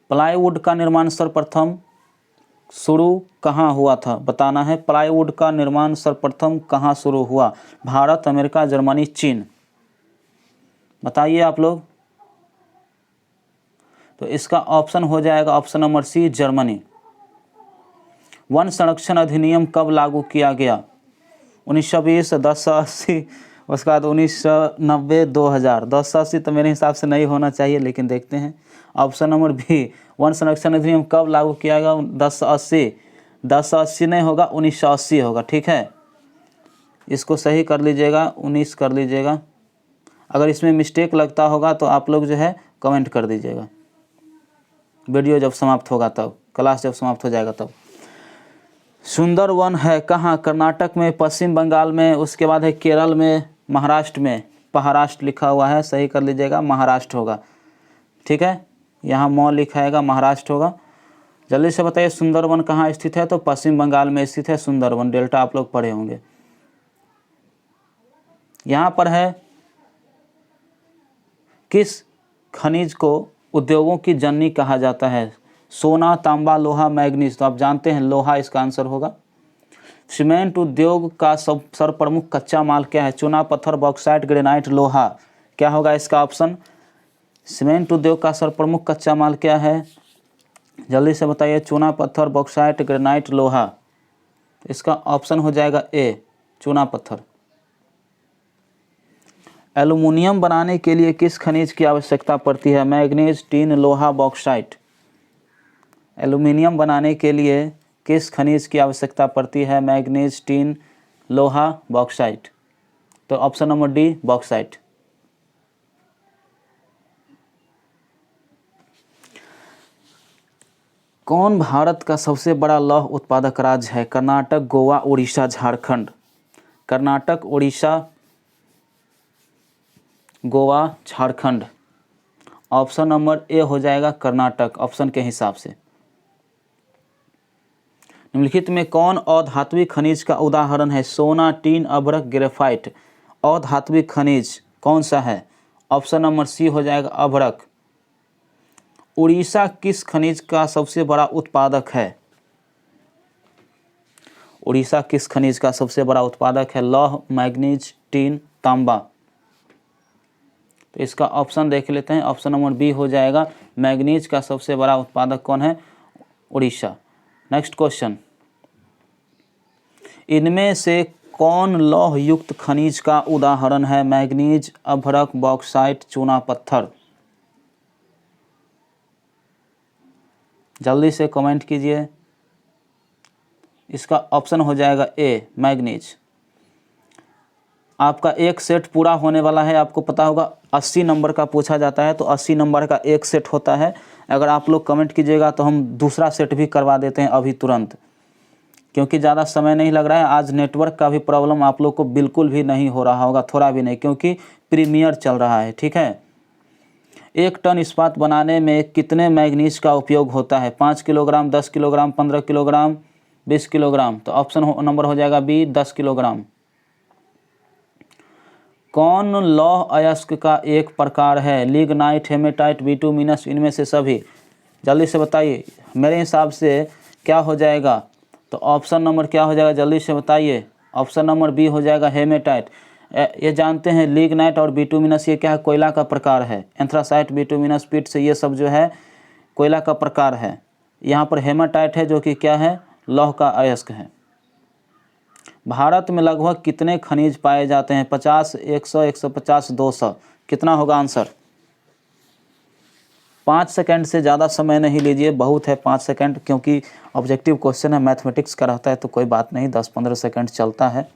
प्लाईवुड का निर्माण सर्वप्रथम शुरू कहाँ हुआ था? बताना है, प्लाईवुड का निर्माण सर्वप्रथम कहाँ शुरू हुआ? भारत, अमेरिका, जर्मनी, चीन? बताइए आप लोग। तो इसका ऑप्शन हो जाएगा ऑप्शन नंबर सी, जर्मनी। वन संरक्षण अधिनियम कब लागू किया गया? 1920, 1080, उसके बाद 1990 2000 1080 तो मेरे हिसाब से नहीं होना चाहिए, लेकिन देखते हैं। ऑप्शन नंबर बी, वन संरक्षण अधिनियम कब लागू किया गया? 1080 नहीं होगा, 1980 होगा। ठीक है, इसको सही कर लीजिएगा, 19 कर लीजिएगा। अगर इसमें मिस्टेक लगता होगा तो आप लोग जो है कमेंट कर दीजिएगा, वीडियो जब समाप्त होगा तब, क्लास जब समाप्त हो जाएगा तब। सुंदरवन है कहाँ? कर्नाटक में, पश्चिम बंगाल में, उसके बाद है केरल में, महाराष्ट्र में। महाराष्ट्र लिखा हुआ है, सही कर लीजिएगा, महाराष्ट्र होगा। ठीक है, यहाँ मौ लिखाएगा, महाराष्ट्र होगा। जल्दी से बताइए सुंदरवन कहाँ स्थित है? तो पश्चिम बंगाल में स्थित है सुंदरवन। डेल्टा आप लोग पढ़े होंगे। यहाँ पर है किस खनिज को उद्योगों की जननी कहा जाता है? सोना, तांबा, लोहा, मैग्नीज। तो आप जानते हैं लोहा इसका आंसर होगा। सीमेंट उद्योग का सर्वप्रमुख कच्चा माल क्या है? चूना पत्थर, बॉक्साइट, ग्रेनाइट, लोहा। क्या होगा इसका ऑप्शन? सीमेंट उद्योग का सर्वप्रमुख कच्चा माल क्या है? जल्दी से बताइए। चूना पत्थर, बॉक्साइट, ग्रेनाइट, लोहा। इसका ऑप्शन हो जाएगा ए, चूना पत्थर। एल्युमिनियम बनाने के लिए किस खनिज की आवश्यकता पड़ती है? मैग्नीज, टिन, लोहा, बॉक्साइट। एल्युमिनियम बनाने के लिए किस खनिज की आवश्यकता पड़ती है? मैग्नीज, टिन, लोहा, बॉक्साइट। तो ऑप्शन नंबर डी, बॉक्साइट। कौन भारत का सबसे बड़ा लौह उत्पादक राज्य है? Karnataka, Goa, Orissa, Jharkhand. Karnataka, Orissa, Goa, Jharkhand. Option number A हो जाएगा कर्नाटक, ऑप्शन के हिसाब से। निम्नलिखित में कौन अधात्विक खनिज का उदाहरण है? सोना, टीन, अभ्रक, ग्रेफाइट। अधात्विक खनिज कौन सा है? ऑप्शन नंबर सी हो जाएगा अभ्रक। उड़ीसा किस खनिज का सबसे बड़ा उत्पादक है? उड़ीसा किस खनिज का सबसे बड़ा उत्पादक है? लौह, मैग्नीज, टीन, तांबा। तो इसका ऑप्शन देख लेते हैं। ऑप्शन नंबर बी हो जाएगा, मैग्नीज का सबसे बड़ा उत्पादक कौन है? उड़ीसा। नेक्स्ट क्वेश्चन, इनमें से कौन लौह युक्त खनिज का उदाहरण है? मैग्नीज, अभ्रक, बॉक्साइट, चूना पत्थर। जल्दी से कमेंट कीजिए। इसका ऑप्शन हो जाएगा ए, मैग्नीज। आपका एक सेट पूरा होने वाला है, आपको पता होगा 80 नंबर का पूछा जाता है, तो 80 नंबर का एक सेट होता है। अगर आप लोग कमेंट कीजिएगा तो हम दूसरा सेट भी करवा देते हैं अभी तुरंत, क्योंकि ज़्यादा समय नहीं लग रहा है। आज नेटवर्क का भी प्रॉब्लम आप लोग को बिल्कुल भी नहीं हो रहा होगा, थोड़ा भी नहीं, क्योंकि प्रीमियर चल रहा है। ठीक है, 1 टन इस्पात बनाने में कितने मैग्नीज का उपयोग होता है? 5 किलोग्राम, 10 किलोग्राम, 15 किलोग्राम, 20 किलोग्राम। तो ऑप्शन नंबर हो जाएगा बी, 10 किलोग्राम। कौन लौह अयस्क का एक प्रकार है? लिग्नाइट, हेमेटाइट, बिटुमिनस, इनमें से सभी। जल्दी से बताइए। मेरे हिसाब से क्या हो जाएगा? तो ऑप्शन नंबर क्या हो जाएगा? जल्दी से बताइए। ऑप्शन नंबर बी हो जाएगा, हेमेटाइट। ये जानते हैं लिग्नाइट और बिटुमिनस ये क्या है? कोयला का प्रकार है। एंथ्रासाइट, बिटुमिनस, पिट से ये सब जो है कोयला का प्रकार है। यहाँ पर हेमेटाइट है जो कि क्या है? लौह का अयस्क है। भारत में लगभग कितने खनिज पाए जाते हैं? 50, 100, 150, 200। कितना होगा आंसर? 5 सेकंड से ज़्यादा समय नहीं लीजिए, बहुत है 5 सेकंड, क्योंकि ऑब्जेक्टिव क्वेश्चन है, मैथमेटिक्स का रहता है तो कोई बात नहीं, 10-15 सेकंड चलता है।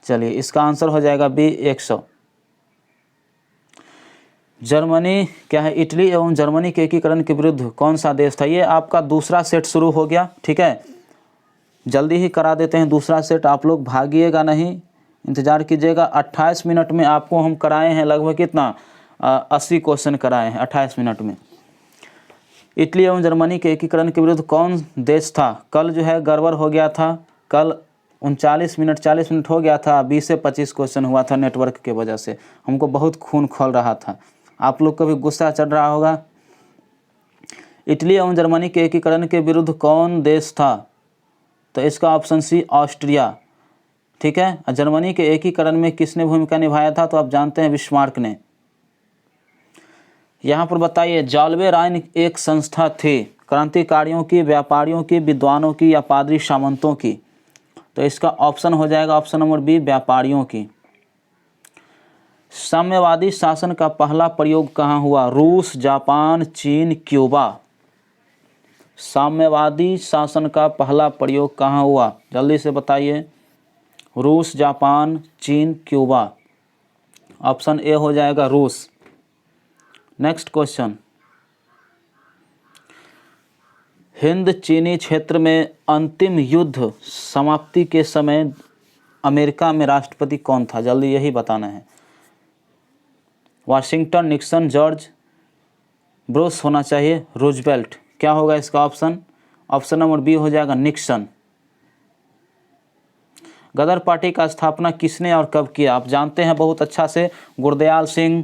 चलिए, इसका आंसर हो जाएगा बी, 100। जर्मनी क्या है? इटली एवं जर्मनी के एकीकरण के विरुद्ध कौन सा देश था? ये आपका दूसरा सेट शुरू हो गया। ठीक है, जल्दी ही करा देते हैं दूसरा सेट। आप लोग भागिएगा नहीं, इंतज़ार कीजिएगा। 28 मिनट में आपको हम कराए हैं लगभग कितना? 80 क्वेश्चन कराए हैं 28 मिनट में। इटली एवं जर्मनी के एकीकरण के विरुद्ध कौन देश था? कल जो है गड़बड़ हो गया था, कल 39 मिनट 40 मिनट हो गया था, 20 से 25 क्वेश्चन हुआ था नेटवर्क के वजह से। हमको बहुत खून खौल रहा था, आप लोग को भी गुस्सा चढ़ रहा होगा। इटली एवं जर्मनी के एकीकरण के विरुद्ध कौन देश था? तो इसका ऑप्शन सी, ऑस्ट्रिया। ठीक है, जर्मनी के एकीकरण में किसने भूमिका निभाया था? तो आप जानते हैं बिस्मार्क ने। यहाँ पर बताइए, जाल्बे राइन एक संस्था थी, क्रांतिकारियों की, व्यापारियों की, विद्वानों की या पादरी सामंतों की? तो इसका ऑप्शन हो जाएगा ऑप्शन नंबर बी, व्यापारियों की। साम्यवादी शासन का पहला प्रयोग कहाँ हुआ? रूस, जापान, चीन, क्यूबा। साम्यवादी शासन का पहला प्रयोग कहाँ हुआ? जल्दी से बताइए। रूस, जापान, चीन, क्यूबा। ऑप्शन ए हो जाएगा रूस। नेक्स्ट क्वेश्चन, हिंद चीनी क्षेत्र में अंतिम युद्ध समाप्ति के समय अमेरिका में राष्ट्रपति कौन था? जल्दी यही बताना है। वाशिंगटन, निक्सन, जॉर्ज ब्रुश होना चाहिए, रूजवेल्ट। क्या होगा इसका ऑप्शन? ऑप्शन नंबर बी हो जाएगा निक्सन। गदर पार्टी का स्थापना किसने और कब किया? आप जानते हैं बहुत अच्छा से, गुरदयाल सिंह,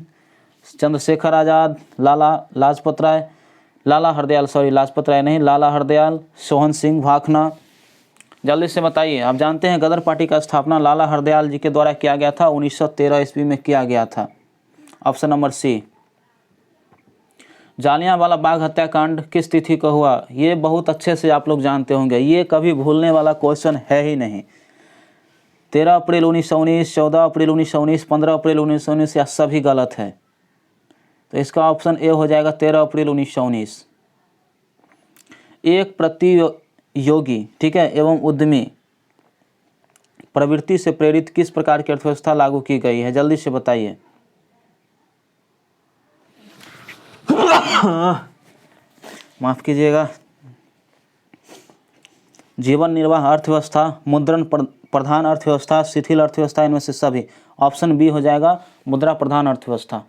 चंद्रशेखर आज़ाद, लाला लाजपत राय, लाला हरदयाल, सॉरी लाजपत राय नहीं, लाला हरदयाल, सोहन सिंह भाखना। जल्दी से बताइए। आप जानते हैं गदर पार्टी का स्थापना लाला हरदयाल जी के द्वारा किया गया था, 1913 ईस्वी में किया गया था। Option number C. Jallianwala Bagh हत्याकांड किस तिथि को हुआ? ये बहुत अच्छे से आप लोग जानते होंगे, ये कभी भूलने वाला क्वेश्चन है ही नहीं। 13 अप्रैल 1919, 14 अप्रैल 1919, 15 अप्रैल 1919, या सभी गलत है? तो इसका ऑप्शन ए हो जाएगा 13 अप्रैल 1919। एक प्रतियोगी, ठीक है, एवं उद्यमी प्रवृत्ति से प्रेरित किस प्रकार की अर्थव्यवस्था लागू की गई है? जल्दी से बताइए। माफ कीजिएगा। जीवन निर्वाह अर्थव्यवस्था, मुद्रण प्रधान अर्थव्यवस्था, शिथिल अर्थव्यवस्था, इनमें से सभी। ऑप्शन बी हो जाएगा मुद्रा प्रधान अर्थव्यवस्था।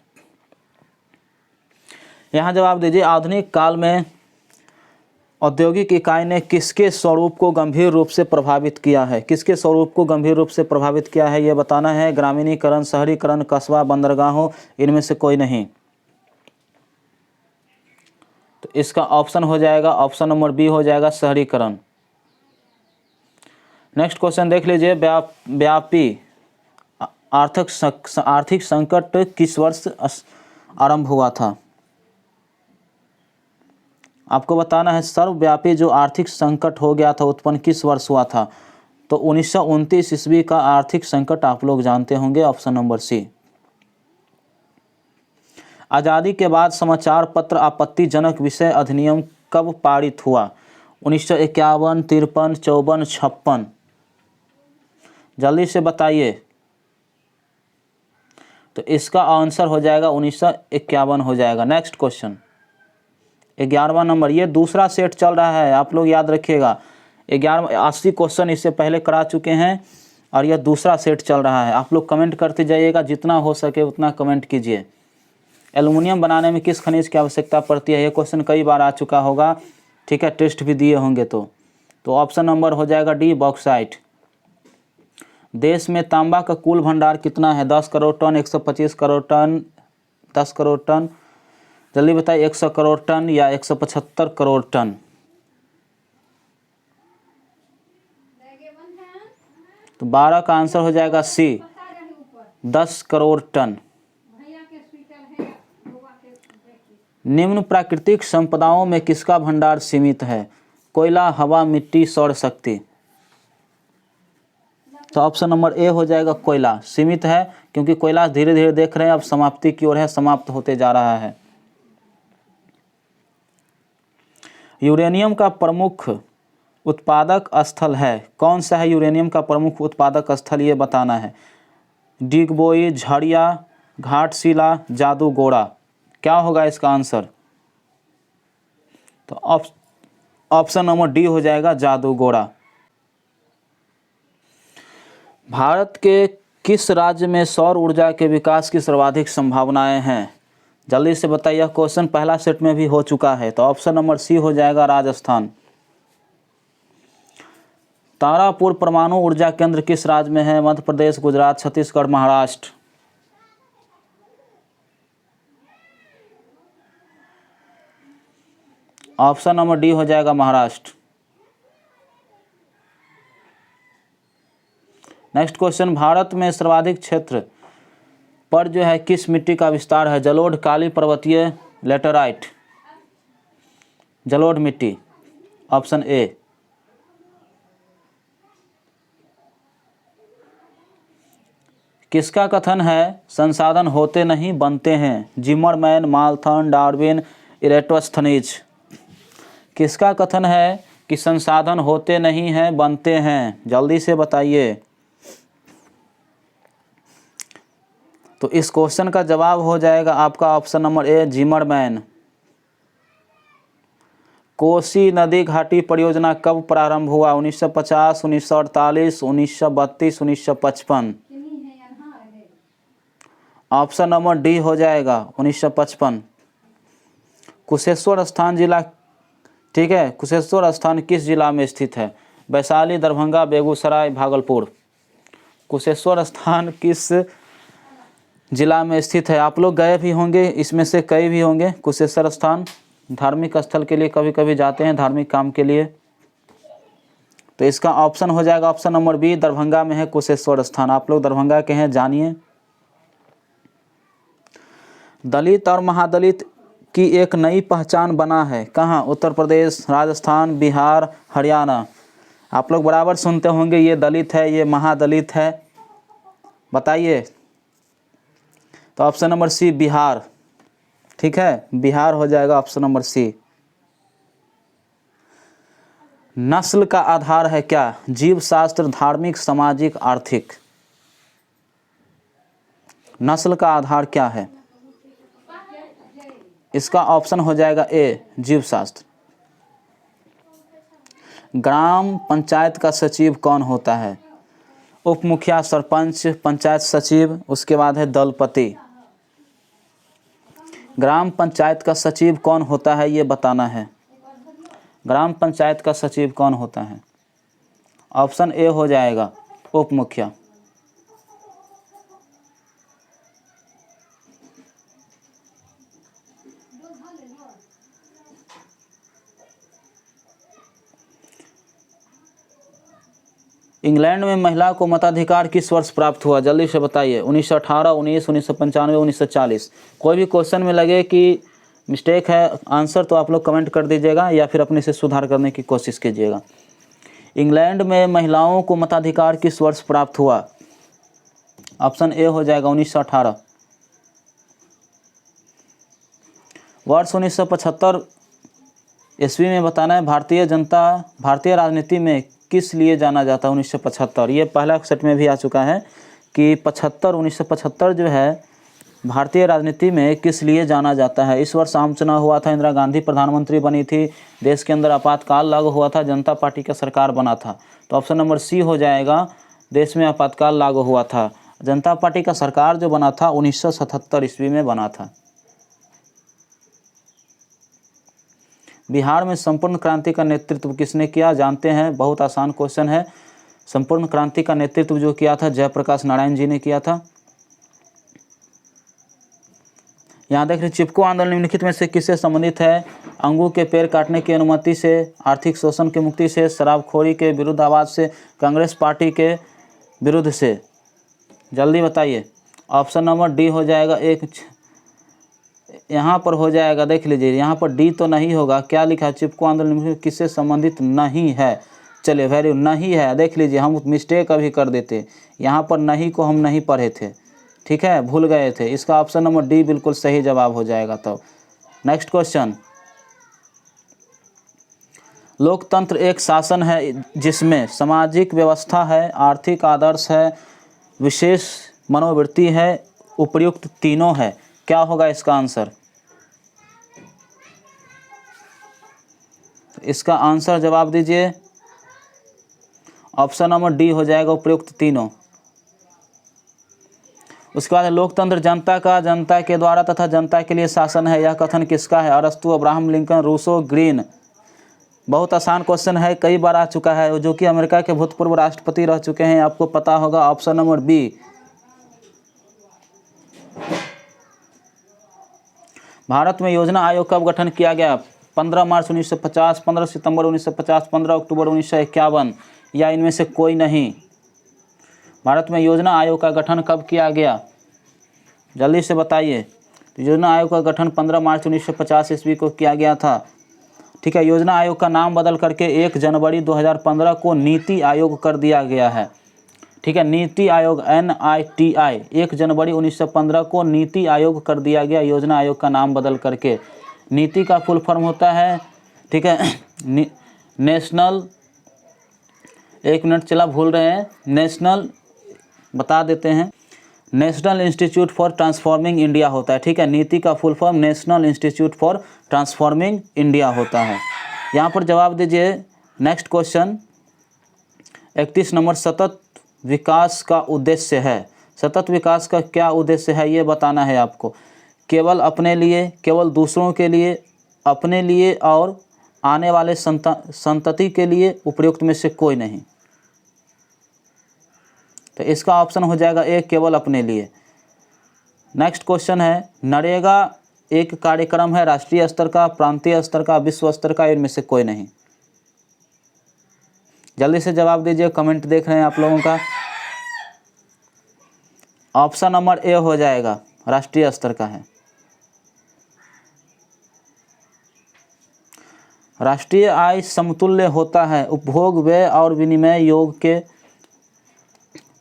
यहाँ जवाब दीजिए। आधुनिक काल में औद्योगिक इकाई ने किसके स्वरूप को गंभीर रूप से प्रभावित किया है? किसके स्वरूप को गंभीर रूप से प्रभावित किया है ये बताना है। ग्रामीणीकरण, शहरीकरण, कस्बा, बंदरगाहों, इनमें से कोई नहीं। तो इसका ऑप्शन हो जाएगा ऑप्शन नंबर बी हो जाएगा शहरीकरण। नेक्स्ट क्वेश्चन देख लीजिए। व्यापी आर्थिक संकट किस वर्ष आरंभ हुआ था? आपको बताना है सर्वव्यापी जो आर्थिक संकट हो गया था उत्पन्न किस वर्ष हुआ था? तो 1929 ईस्वी का आर्थिक संकट आप लोग जानते होंगे। Option number C. आज़ादी के बाद समाचार पत्र आपत्तिजनक विषय अधिनियम कब पारित हुआ? 1951, 53, 54, 56। जल्दी से बताइए। तो इसका आंसर हो जाएगा 1951 हो जाएगा। नेक्स्ट क्वेश्चन 11वां नंबर, ये दूसरा सेट चल रहा है, आप लोग याद रखिएगा। 80 क्वेश्चन इससे पहले करा चुके हैं और यह दूसरा सेट चल रहा है। आप लोग कमेंट करते जाइएगा, जितना हो सके उतना कमेंट कीजिए। एल्युमिनियम बनाने में किस खनिज की आवश्यकता पड़ती है? ये क्वेश्चन कई बार आ चुका होगा, ठीक है, टेस्ट भी दिए होंगे। तो ऑप्शन नंबर हो जाएगा डी, बॉक्साइट। देश में तांबा का कुल भंडार कितना है? 10 crore ton, 125 crore ton, 10 crore ton. जल्दी बताइए, 100 करोड़ टन या 175 करोड़ टन? तो 12 का आंसर हो जाएगा सी, 10 करोड़ टन। निम्न प्राकृतिक संपदाओं में किसका भंडार सीमित है? कोयला, हवा, मिट्टी, सौर शक्ति। तो ऑप्शन नंबर ए हो जाएगा कोयला। सीमित है क्योंकि कोयला धीरे धीरे देख रहे हैं अब समाप्ति की ओर है, समाप्त होते जा रहा है। यूरेनियम का प्रमुख उत्पादक स्थल है कौन सा है? यूरेनियम का प्रमुख उत्पादक स्थल ये बताना है। डिगबोई, झड़िया, घाटशिला, जादूगोड़ा। क्या होगा इसका आंसर? तो ऑप्शन नंबर डी हो जाएगा जादूगोड़ा। भारत के किस राज्य में सौर ऊर्जा के विकास की सर्वाधिक संभावनाएं हैं? जल्दी से बताइए। क्वेश्चन पहला सेट में भी हो चुका है। तो ऑप्शन नंबर सी हो जाएगा राजस्थान। तारापुर परमाणु ऊर्जा केंद्र किस राज्य में है? Madhya Pradesh, Gujarat, Chhattisgarh, Maharashtra. Option number D हो जाएगा महाराष्ट्र। नेक्स्ट क्वेश्चन, भारत में सर्वाधिक क्षेत्र पर जो है किस मिट्टी का विस्तार है? जलोढ़, काली पर्वतीय, लेटराइट। जलोढ़ मिट्टी, ऑप्शन ए। किसका कथन है संसाधन होते नहीं बनते हैं? Zimmermann, Malthus, Darwin, Eratosthenes. किसका कथन है कि संसाधन होते नहीं हैं बनते हैं? जल्दी से बताइए। तो इस क्वेश्चन का जवाब हो जाएगा आपका option number A, Zimmerman. Kosi नदी घाटी परियोजना कब प्रारंभ हुआ? 1950, 1948, 1932, 1955। ऑप्शन नंबर डी हो जाएगा 1955। कुशेश्वर स्थान जिला, ठीक है, कुशेश्वर स्थान किस जिला में स्थित है? वैशाली, दरभंगा, बेगूसराय, भागलपुर। कुशेश्वर स्थान किस जिला में स्थित है? आप लोग गए भी होंगे, इसमें से कई भी होंगे। कुशेश्वर स्थान धार्मिक स्थल के लिए कभी कभी जाते हैं, धार्मिक काम के लिए। तो इसका ऑप्शन हो जाएगा ऑप्शन नंबर बी, दरभंगा में है कुशेश्वर स्थान। आप लोग दरभंगा के हैं, जानिए। दलित और महादलित की एक नई पहचान बना है, कहाँ? उत्तर प्रदेश, राजस्थान, बिहार, हरियाणा। आप लोग बराबर सुनते होंगे, ये दलित है, ये महादलित है। बताइए। तो ऑप्शन नंबर सी, बिहार। ठीक है, बिहार हो जाएगा ऑप्शन नंबर सी। नस्ल का आधार है क्या? जीव शास्त्र, धार्मिक, सामाजिक, आर्थिक। नस्ल का आधार क्या है? इसका ऑप्शन हो जाएगा ए, जीव शास्त्र। ग्राम पंचायत का सचिव कौन होता है? उप मुखिया, सरपंच, पंचायत सचिव, उसके बाद है दलपति। ग्राम पंचायत का सचिव कौन होता है ये बताना है। ग्राम पंचायत का सचिव कौन होता है? ऑप्शन ए हो जाएगा उप मुखिया। इंग्लैंड में महिला को मताधिकार किस वर्ष प्राप्त हुआ? जल्दी से बताइए। 1918, 19, 1995, 1940। कोई भी क्वेश्चन में लगे कि मिस्टेक है आंसर तो आप लोग कमेंट कर दीजिएगा या फिर अपने से सुधार करने की कोशिश कीजिएगा। इंग्लैंड में महिलाओं को मताधिकार किस वर्ष प्राप्त हुआ? ऑप्शन ए हो जाएगा 1918। वर्ष 1975 ईस्वी में बताना है। भारतीय राजनीति में किस लिए जाना जाता है? 1975। ये पहला सेट में भी आ चुका है कि 1975 जो है भारतीय राजनीति में किस लिए जाना जाता है। इस वर्ष आम चुनाव हुआ था, इंदिरा गांधी प्रधानमंत्री बनी थी, देश के अंदर आपातकाल लागू हुआ था, जनता पार्टी का सरकार बना था। तो ऑप्शन नंबर सी हो जाएगा, देश में आपातकाल लागू हुआ था। जनता पार्टी का सरकार जो बना था 1977 ईस्वी में बना था। बिहार में संपूर्ण क्रांति का नेतृत्व किसने किया? जानते हैं, बहुत आसान क्वेश्चन है। संपूर्ण क्रांति का नेतृत्व जो किया था जयप्रकाश नारायण जी ने किया था। यहाँ देख रहे चिपको आंदोलन निम्नलिखित में से किससे संबंधित है? अंगूर के पेड़ काटने की अनुमति से, आर्थिक शोषण की मुक्ति से, शराबखोरी के विरुद्ध आवाज़ से, कांग्रेस पार्टी के विरुद्ध से। जल्दी बताइए। ऑप्शन नंबर डी हो जाएगा एक, यहाँ पर हो जाएगा, देख लीजिए यहाँ पर डी तो नहीं होगा। क्या लिखा है? चिपको आंदोलन किससे संबंधित नहीं है। चलिए वैल्यू नहीं है, देख लीजिए हम मिस्टेक अभी कर देते, यहाँ पर नहीं को हम नहीं पढ़े थे, ठीक है, भूल गए थे। इसका ऑप्शन नंबर डी बिल्कुल सही जवाब हो जाएगा। तो नेक्स्ट क्वेश्चन, लोकतंत्र एक शासन है जिसमें सामाजिक व्यवस्था है, आर्थिक आदर्श है, विशेष मनोवृत्ति है, उपर्युक्त तीनों है। क्या होगा इसका आंसर? इसका आंसर जवाब दीजिए। ऑप्शन नंबर डी हो जाएगा उपर्युक्त तीनों। उसके बाद लोकतंत्र जनता का, जनता के द्वारा तथा जनता के लिए शासन है। यह कथन किसका है? अरस्तु, अब्राहम लिंकन, रूसो, ग्रीन। बहुत आसान क्वेश्चन है, कई बार आ चुका है, जो कि अमेरिका के भूतपूर्व राष्ट्रपति रह चुके हैं, आपको पता होगा। Option number B. भारत में योजना आयोग कब गठन किया गया? 15 मार्च 1950, 15 सितंबर 1950, 15 अक्टूबर 1951 या इनमें से कोई नहीं। भारत में योजना आयोग का गठन कब किया गया? जल्दी से बताइए। तो योजना आयोग का गठन 15 मार्च 1950 ईस्वी को किया गया था। ठीक है, योजना आयोग का नाम बदल करके 1 जनवरी 2015 को नीति आयोग कर दिया गया है। ठीक है। नीति आयोग NITI 1 जनवरी 1915 को नीति आयोग कर दिया गया, योजना आयोग का नाम बदल करके। नीति का फुल फॉर्म होता है, ठीक है, नेशनल, एक मिनट चला भूल रहे हैं, नेशनल बता देते हैं, national institute for transforming India होता है, ठीक है। नीति का full form national institute for transforming India होता है। यहाँ पर जवाब दीजिए। नेक्स्ट क्वेश्चन 31 नंबर, सतत विकास का उद्देश्य है। सतत विकास का क्या उद्देश्य है ये बताना है आपको। केवल अपने लिए, केवल दूसरों के लिए, अपने लिए और आने वाले संतति के लिए उपयुक्त में से कोई नहीं। तो इसका ऑप्शन हो जाएगा ए, केवल अपने लिए। नेक्स्ट क्वेश्चन है, नरेगा एक कार्यक्रम है राष्ट्रीय स्तर का, प्रांतीय स्तर का, विश्व स्तर का, इनमें से कोई नहीं। जल्दी से जवाब दीजिए, कमेंट देख रहे हैं आप लोगों का। ऑप्शन नंबर ए हो जाएगा, राष्ट्रीय स्तर का है। राष्ट्रीय आय समतुल्य होता है उपभोग व्यय और विनिमय योग के,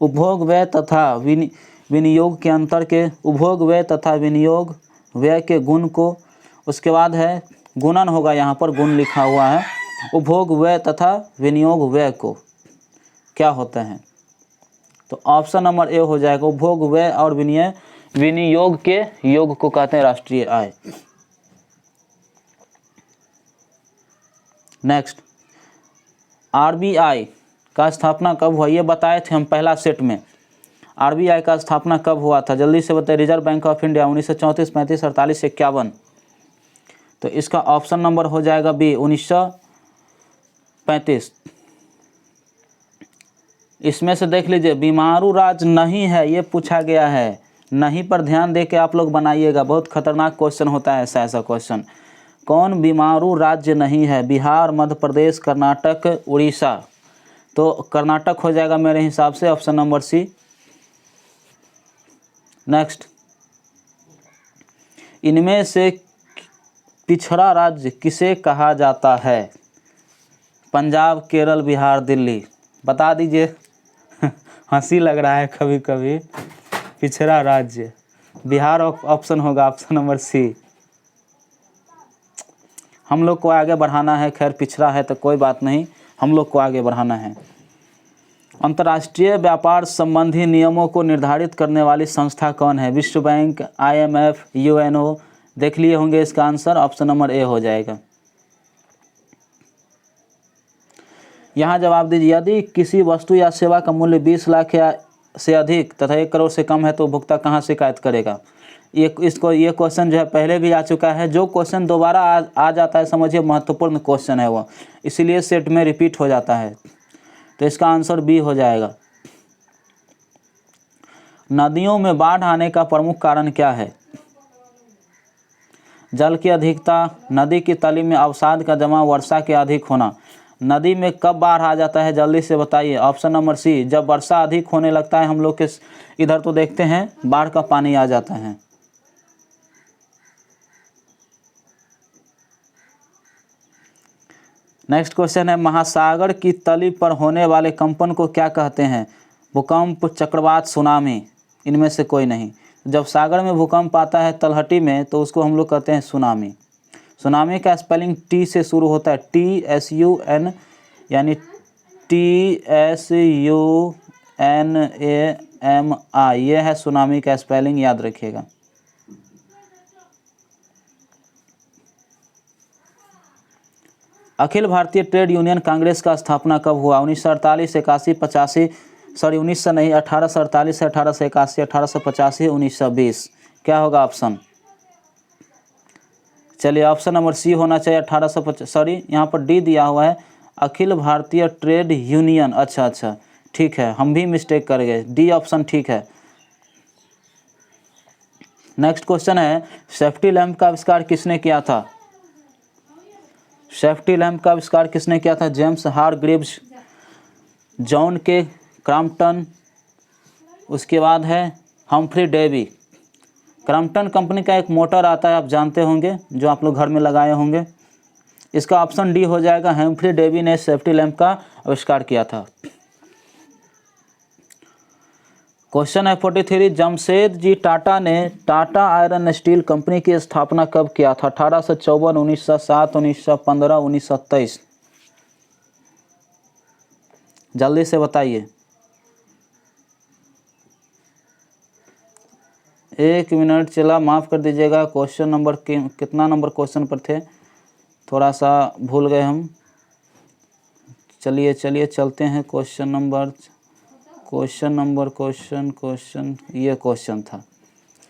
उपभोग व्यय तथा विनियोग के अंतर के, उपभोग व्यय तथा विनियोग व्यय के गुण को, उसके बाद है गुणन होगा, यहाँ पर गुण लिखा हुआ है, उपभोग व्यय तथा विनियोग व्यय को क्या होते हैं। तो ऑप्शन नंबर ए हो जाएगा, उपभोग व्यय और विनियोग के योग को कहते हैं राष्ट्रीय आय। नेक्स्ट, RBI का स्थापना कब हुआ, ये बताए थे हम पहला सेट में। RBI का स्थापना कब हुआ था, जल्दी से बताइए। Reserve bank of India 1934, 35, 48, 51। तो इसका ऑप्शन नंबर हो जाएगा बी, 1935। इसमें से देख लीजिए, बीमारू राज्य नहीं है, ये पूछा गया है। नहीं पर ध्यान दे के आप लोग बनाइएगा, बहुत खतरनाक क्वेश्चन होता है ऐसा क्वेश्चन। कौन बीमारू राज्य नहीं है, बिहार, मध्य प्रदेश, कर्नाटक, उड़ीसा। तो कर्नाटक हो जाएगा मेरे हिसाब से, ऑप्शन नंबर सी। नेक्स्ट, इनमें से पिछड़ा राज्य किसे कहा जाता है, पंजाब, केरल, बिहार, दिल्ली। बता दीजिए। हंसी लग रहा है कभी कभी। पिछड़ा राज्य बिहार ऑप्शन होगा, ऑप्शन नंबर सी। हम लोग को आगे बढ़ाना है, खैर पिछड़ा है तो कोई बात नहीं, हम लोग को आगे बढ़ाना है। अंतर्राष्ट्रीय व्यापार संबंधी नियमों को निर्धारित करने वाली संस्था कौन है, विश्व बैंक, IMF, UNO। देख लिए होंगे इसका आंसर, ऑप्शन नंबर ए हो जाएगा। यहाँ जवाब दीजिए, यदि किसी वस्तु या सेवा का मूल्य 20 लाख या से अधिक तथा 1 करोड़ से कम है तो उपभोक्ता कहाँ शिकायत करेगा। ये क्वेश्चन जो है पहले भी आ चुका है। जो क्वेश्चन दोबारा आ जाता है समझिए महत्वपूर्ण क्वेश्चन है वो, इसीलिए सेट में रिपीट हो जाता है। तो इसका आंसर बी हो जाएगा। नदियों में बाढ़ आने का प्रमुख कारण क्या है, जल की अधिकता, नदी की तली में अवसाद का जमा, वर्षा के अधिक होना। नदी में कब बाढ़ आ जाता है जल्दी से बताइए, ऑप्शन नंबर सी, जब वर्षा अधिक होने लगता है। हम लोग के इधर तो देखते हैं बाढ़ का पानी आ जाता है। नेक्स्ट क्वेश्चन है, महासागर की तली पर होने वाले कंपन को क्या कहते हैं, भूकंप, चक्रवात, सुनामी। इनमें से कोई नहीं। जब सागर में भूकंप आता है तलहटी में तो उसको हम लोग कहते हैं सुनामी। सुनामी का स्पेलिंग टी से शुरू होता है, TSUN, यानी TSUNAMI, ये है सुनामी का स्पेलिंग, याद रखिएगा। अखिल भारतीय ट्रेड यूनियन कांग्रेस का स्थापना कब हुआ, 1948, 81, 85, सॉरी 1900 नहीं, 1848, 1881, 1885, 1920। क्या होगा ऑप्शन, चलिए ऑप्शन नंबर सी होना चाहिए, 1850, सॉरी यहाँ पर डी दिया हुआ है, अखिल भारतीय ट्रेड यूनियन। अच्छा ठीक है, हम भी मिस्टेक कर गए, डी ऑप्शन ठीक है। नेक्स्ट क्वेश्चन है, सेफ्टी लैंप का आविष्कार किसने किया था, सेफ्टी लैंप का आविष्कार किसने किया था, जेम्स हारग्रीव्स, जॉन के क्रॉम्पटन, उसके बाद है हम्फ्री डेवी। क्रॉम्पटन कंपनी का एक मोटर आता है, आप जानते होंगे, जो आप लोग घर में लगाए होंगे। इसका ऑप्शन डी हो जाएगा, हम्फ्री डेवी ने सेफ्टी लैंप का आविष्कार किया था। क्वेश्चन है 43, जमशेद जी टाटा ने टाटा आयरन स्टील कंपनी की स्थापना कब किया था? 1854, 1907, 1915, 1923। जल्दी से बताइए। 1 मिनट चला, माफ़ कर दीजिएगा। क्वेश्चन नंबर कितना नंबर क्वेश्चन पर थे, थोड़ा सा भूल गए हम। चलिए चलते हैं क्वेश्चन ये क्वेश्चन था,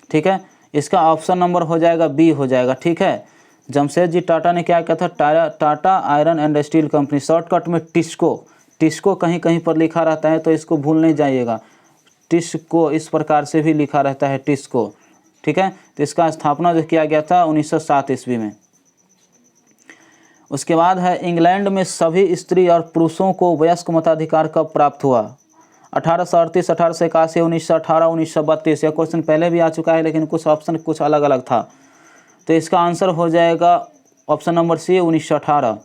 ठीक है। इसका ऑप्शन नंबर हो जाएगा बी हो जाएगा, ठीक है। जमशेद जी टाटा ने क्या किया था? Tata iron and steel company, shortcut में टिस्को कहीं कहीं पर लिखा रहता है, तो इसको भूल नहीं जाइएगा। टिस्को इस प्रकार से भी लिखा रहता है, टिस्को, ठीक है। तो इसका स्थापना जो किया गया था 1907 ईस्वी में। उसके बाद है, इंग्लैंड में सभी स्त्री और पुरुषों को वयस्क मताधिकार कब प्राप्त हुआ? 1838, 1881, 1918, 1932। यह क्वेश्चन पहले भी आ चुका है, लेकिन कुछ ऑप्शन कुछ अलग अलग था। तो इसका आंसर हो जाएगा ऑप्शन नंबर सी, 1918।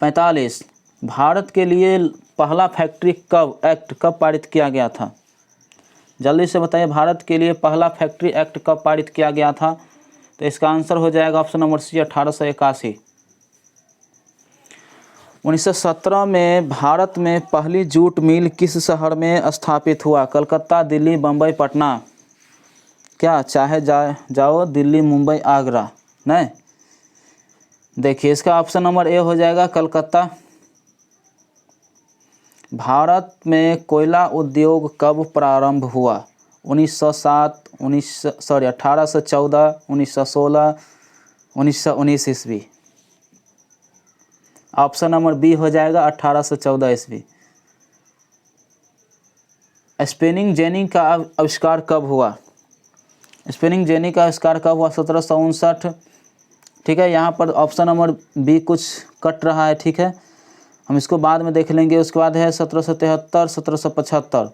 45, भारत के लिए पहला फैक्ट्री एक्ट कब पारित किया गया था? जल्दी से बताइए, भारत के लिए पहला फैक्ट्री एक्ट कब पारित किया गया था? तो इसका आंसर हो जाएगा ऑप्शन नंबर सी, 1881। 1917 में भारत में पहली जूट मिल किस शहर में स्थापित हुआ? कलकत्ता, दिल्ली, बम्बई, पटना। क्या चाहे जाओ दिल्ली, मुंबई, आगरा? नहीं, देखिए इसका ऑप्शन नंबर ए हो जाएगा, कलकत्ता। भारत में कोयला उद्योग कब प्रारंभ हुआ? 1907, 1814, 1916, 1919 ईस्वी। ऑप्शन नंबर बी हो जाएगा 1814 ईस्वी। स्पिनिंग जेनी का आविष्कार कब हुआ? स्पिनिंग जेनी का आविष्कार कब हुआ? 1759, ठीक है। यहाँ पर ऑप्शन नंबर बी कुछ कट रहा है, ठीक है, हम इसको बाद में देख लेंगे। उसके बाद है 1773, 1775।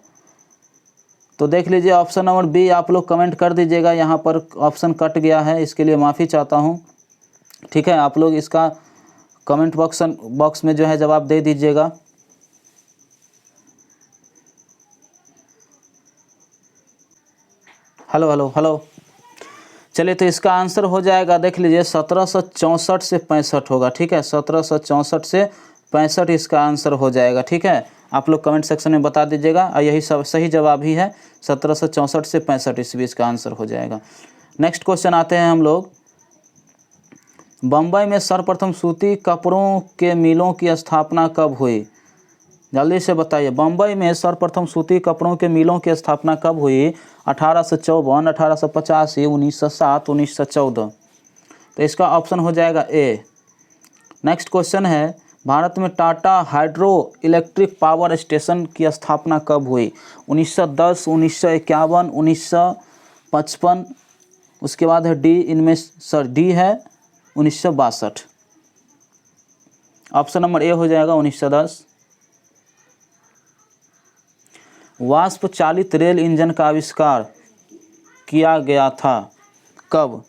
तो देख लीजिए ऑप्शन नंबर बी, आप लोग कमेंट कर दीजिएगा। यहाँ पर ऑप्शन कट गया है, इसके लिए माफ़ी चाहता हूँ, ठीक है। आप लोग इसका कमेंट बॉक्स में जो है जवाब दे दीजिएगा। हेलो। चलिए, तो इसका आंसर हो जाएगा, देख लीजिए, 1764 से 65 होगा, ठीक है। 1764 से 65 इसका आंसर हो जाएगा, ठीक है। आप लोग कमेंट सेक्शन में बता दीजिएगा, और यही सब सही जवाब ही है। 1764 से 65 ईस्वी इसका आंसर हो जाएगा। नेक्स्ट क्वेश्चन आते हैं हम लोग। बम्बई में सर्वप्रथम सूती कपड़ों के मिलों की स्थापना कब हुई? जल्दी से बताइए, बम्बई में सर्वप्रथम सूती कपड़ों के मिलों की स्थापना कब हुई? 1854, 1885, 1907, 1914। तो इसका ऑप्शन हो जाएगा ए। नेक्स्ट क्वेश्चन है, भारत में Tata hydro electric power station की स्थापना कब हुई? 1910, 1951, 1955। उसके बाद है डी, डी है 1962। ऑप्शन नंबर ए हो जाएगा 1910। वाष्प चालित रेल इंजन का आविष्कार किया गया था कब?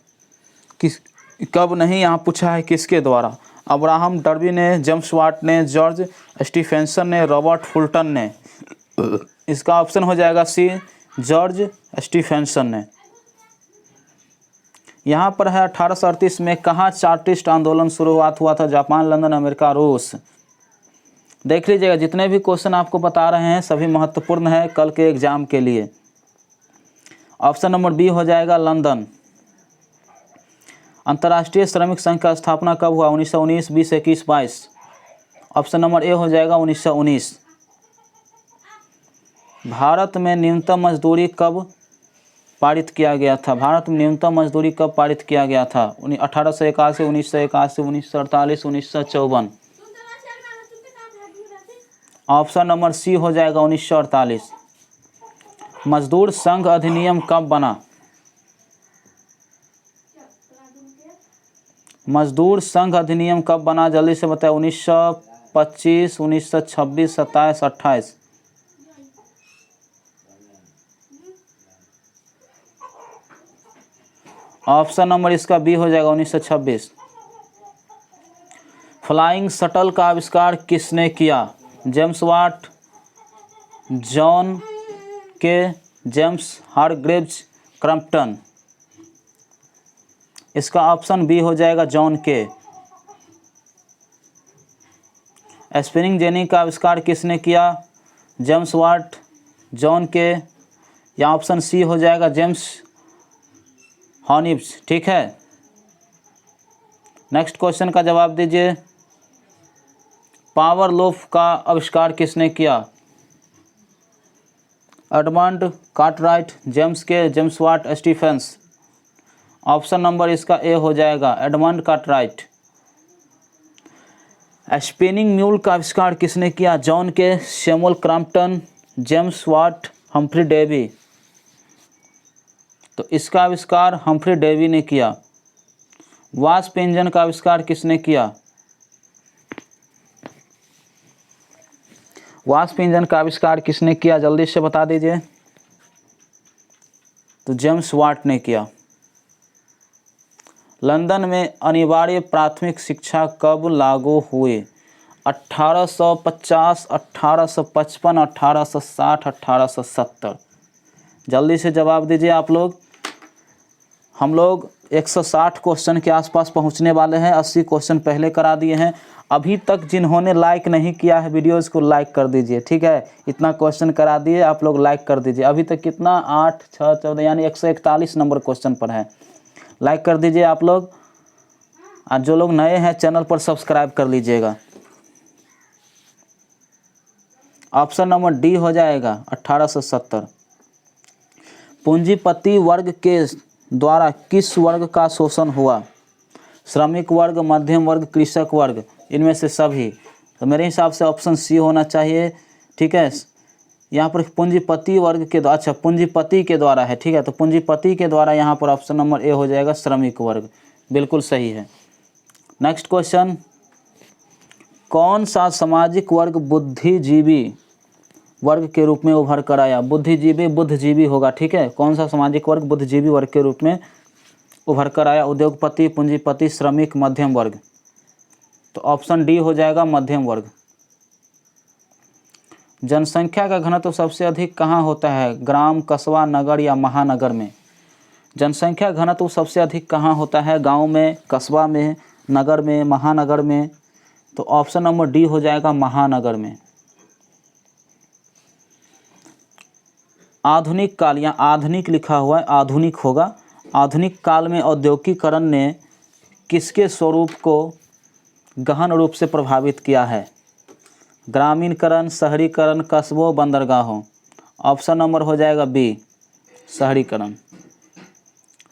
कब नहीं, यहाँ पूछा है किसके द्वारा? अब्राहम डर्बी ने, जेम्स वाट ने, जॉर्ज स्टीफेंसन ने, रॉबर्ट फुल्टन ने। इसका ऑप्शन हो जाएगा सी, जॉर्ज स्टीफेंसन ने। यहाँ पर है 1838 में कहाँ चार्टिस्ट आंदोलन शुरुआत हुआ था? जापान, लंदन, अमेरिका, रूस। देख लीजिएगा, जितने भी क्वेश्चन आपको बता रहे हैं सभी महत्वपूर्ण है कल के एग्जाम के लिए। ऑप्शन नंबर बी हो जाएगा लंदन। अंतर्राष्ट्रीय श्रमिक संघ का स्थापना कब हुआ? 1919, 20, 21, 22। ऑप्शन नंबर ए हो जाएगा 1919। भारत में न्यूनतम मजदूरी कब पारित किया गया था? भारत में न्यूनतम मजदूरी कब पारित किया गया था? 1881, 1981, 1948, 1954। ऑप्शन नंबर सी हो जाएगा 1948। मजदूर संघ अधिनियम कब बना? मजदूर संघ अधिनियम कब बना? जल्दी से बताएं। 1925, 1926, 27, 28। ऑप्शन नंबर इसका बी हो जाएगा 1926। फ्लाइंग शटल का आविष्कार किसने किया? जेम्स वाट, जॉन के, जेम्स हारग्रीव्स क्रम्पटन। इसका ऑप्शन बी हो जाएगा जॉन के। स्पिनिंग जेनी का आविष्कार किसने किया? जेम्स वाट, जॉन के, या ऑप्शन सी हो जाएगा जेम्स हॉनिब्स। ठीक है, नेक्स्ट क्वेश्चन का जवाब दीजिए। पावर लोफ का आविष्कार किसने किया? Edmund Cartwright, James Kay, James Watt, Stephens. Option number इसका ए हो जाएगा एडमंड कार्टराइट। स्पिनिंग म्यूल का आविष्कार किसने किया? John Kay, Samuel Crompton, James Watt, Humphry Davy. तो इसका आविष्कार हम्फ्री डेवी ने किया। वाष्प इंजन का आविष्कार किसने किया? वाष्प इंजन का आविष्कार किसने किया, जल्दी से बता दीजिए। तो जेम्स वाट ने किया। लंदन में अनिवार्य प्राथमिक शिक्षा कब लागू हुई? 1850, 1855, 1860, 1870। जल्दी से जवाब दीजिए आप लोग। हम लोग 160 क्वेश्चन के आसपास पहुंचने वाले हैं। 80 क्वेश्चन पहले करा दिए हैं। अभी तक जिन्होंने लाइक नहीं किया है वीडियोज़ को लाइक कर दीजिए। ठीक है, इतना क्वेश्चन करा दिए, आप लोग लाइक कर दीजिए। अभी तक कितना 8, 6, 14 यानी 141 नंबर क्वेश्चन पर है। लाइक कर दीजिए आप लोग। आज जो लोग नए हैं चैनल पर सब्सक्राइब कर लीजिएगा। ऑप्शन नंबर डी हो जाएगा 1870। पूंजीपति वर्ग के द्वारा किस वर्ग का शोषण हुआ? श्रमिक वर्ग, मध्यम वर्ग, कृषक वर्ग, इनमें से सभी। तो मेरे हिसाब से ऑप्शन सी होना चाहिए। ठीक है, यहाँ पर पूंजीपति वर्ग के द्वारा, अच्छा पूंजीपति के द्वारा है। ठीक है, तो पूंजीपति के द्वारा यहाँ पर ऑप्शन नंबर ए हो जाएगा श्रमिक वर्ग, बिल्कुल सही है। नेक्स्ट क्वेश्चन, कौन सा सामाजिक वर्ग बुद्धिजीवी वर्ग के रूप में उभर कर आया? बुद्धिजीवी होगा। ठीक है, कौन सा सामाजिक वर्ग बुद्धिजीवी वर्ग के रूप में उभर कर आया? उद्योगपति, पूंजीपति, श्रमिक, मध्यम वर्ग। तो ऑप्शन डी हो जाएगा मध्यम वर्ग। जनसंख्या का घनत्व सबसे अधिक कहाँ होता है? ग्राम, कस्बा, नगर या महानगर में? जनसंख्या घनत्व सबसे अधिक कहाँ होता है? गांव में, कस्बा में, नगर में, महानगर में? तो ऑप्शन नंबर डी हो जाएगा महानगर में। आधुनिक काल, यहाँ आधुनिक लिखा हुआ है, आधुनिक होगा। आधुनिक काल में औद्योगिकीकरण ने किसके स्वरूप को गहन रूप से प्रभावित किया है? ग्रामीणकरण, शहरीकरण, कस्बों, बंदरगाहों? ऑप्शन नंबर हो जाएगा बी शहरीकरण।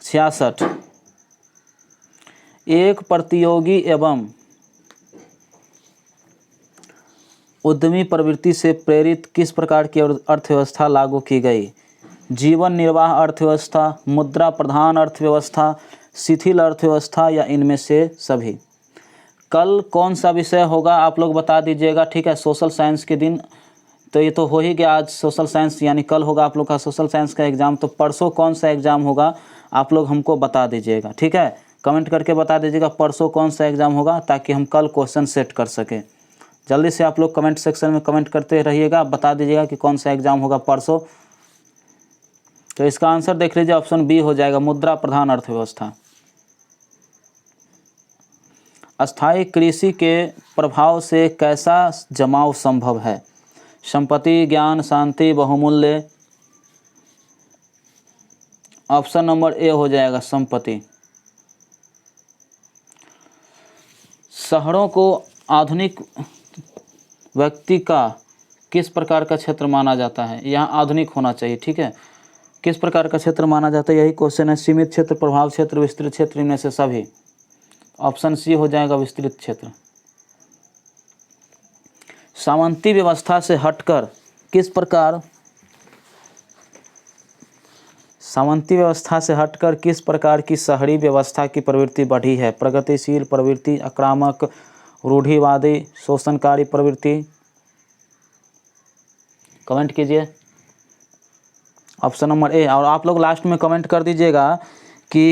66, एक प्रतियोगी एवं उद्यमी प्रवृत्ति से प्रेरित किस प्रकार की अर्थव्यवस्था लागू की गई? जीवन निर्वाह अर्थव्यवस्था, मुद्रा प्रधान अर्थव्यवस्था, शिथिल अर्थव्यवस्था या इनमें से सभी? कल कौन सा विषय होगा आप लोग बता दीजिएगा। ठीक है, सोशल साइंस के दिन तो ये तो हो ही गया, आज सोशल साइंस यानी कल होगा आप लोग का सोशल साइंस का एग्ज़ाम। तो परसों कौन सा एग्ज़ाम होगा आप लोग हमको बता दीजिएगा। ठीक है, कमेंट करके बता दीजिएगा परसों कौन सा एग्ज़ाम होगा, ताकि हम कल क्वेश्चन सेट कर सकें। जल्दी से आप लोग कमेंट सेक्शन में कमेंट करते रहिएगा, बता दीजिएगा कि कौन सा एग्ज़ाम होगा परसों। तो इसका आंसर देख लीजिए, ऑप्शन बी हो जाएगा मुद्रा प्रधान अर्थव्यवस्था। अस्थायी कृषि के प्रभाव से कैसा जमाव संभव है? संपत्ति, ज्ञान, शांति, बहुमूल्य? ऑप्शन नंबर ए हो जाएगा संपत्ति। शहरों को आधुनिक व्यक्ति का किस प्रकार का क्षेत्र माना जाता है? यहाँ आधुनिक होना चाहिए। ठीक है, किस प्रकार का क्षेत्र माना जाता है, यही क्वेश्चन है। सीमित क्षेत्र, प्रभाव क्षेत्र, विस्तृत क्षेत्र, इनमें से सभी? ऑप्शन सी हो जाएगा विस्तृत क्षेत्र। सामंती व्यवस्था से हटकर किस प्रकार किस प्रकार की शहरी व्यवस्था की प्रवृत्ति बढ़ी है? प्रगतिशील प्रवृत्ति, आक्रामक, रूढ़िवादी, शोषणकारी प्रवृत्ति? कमेंट कीजिए ऑप्शन नंबर ए। और आप लोग लास्ट में कमेंट कर दीजिएगा कि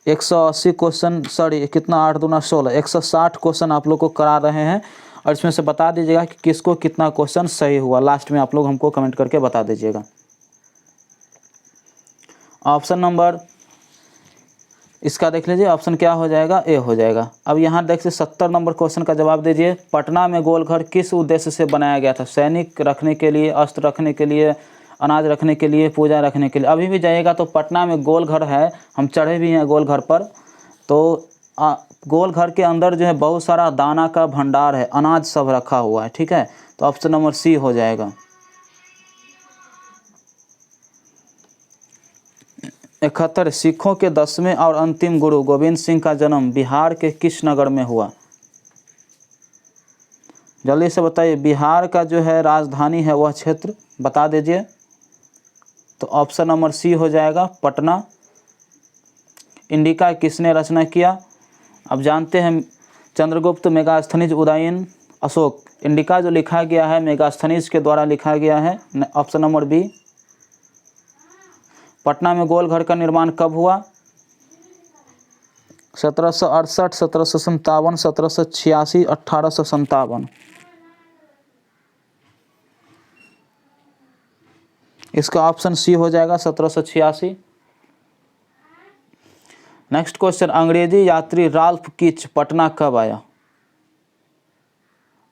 180 क्वेश्चन, कितना 8 दूना 16, 160 क्वेश्चन आप लोग को करा रहे हैं, और इसमें से बता दीजिएगा कि किसको कितना क्वेश्चन सही हुआ। लास्ट में आप लोग हमको कमेंट करके बता दीजिएगा। ऑप्शन नंबर इसका देख लीजिए, ऑप्शन क्या हो जाएगा, ए हो जाएगा। अब यहाँ देख से 70 नंबर क्वेश्चन का जवाब दीजिए। पटना में गोलघर किस उद्देश्य से बनाया गया था? सैनिक रखने के लिए, अस्त्र रखने के लिए, अनाज रखने के लिए, पूजा रखने के लिए। अभी भी जाइएगा तो पटना में गोलघर है, हम चढ़े भी हैं गोलघर पर। तो गोलघर के अंदर जो है बहुत सारा दाना का भंडार है, अनाज सब रखा हुआ है, ठीक है। तो ऑप्शन नंबर सी हो जाएगा। 71 सिखों के 10वें और अंतिम गुरु गोविंद सिंह का जन्म बिहार के किस नगर में हुआ? जल्दी से बताइए, बिहार का जो है राजधानी है वह क्षेत्र बता दीजिए। तो ऑप्शन नंबर सी हो जाएगा, पटना। इंडिका किसने रचना किया? अब जानते हैं चंद्रगुप्त, मेगास्थनीज, उदयन, अशोक। इंडिका जो लिखा गया है मेगास्थनीज के द्वारा लिखा गया है, ऑप्शन नंबर बी। पटना में गोलघर का निर्माण कब हुआ? 1768, 1757, 1786, 1857। इसका ऑप्शन सी हो जाएगा, 1786। नेक्स्ट क्वेश्चन, अंग्रेजी यात्री राल्फ किच पटना कब आया?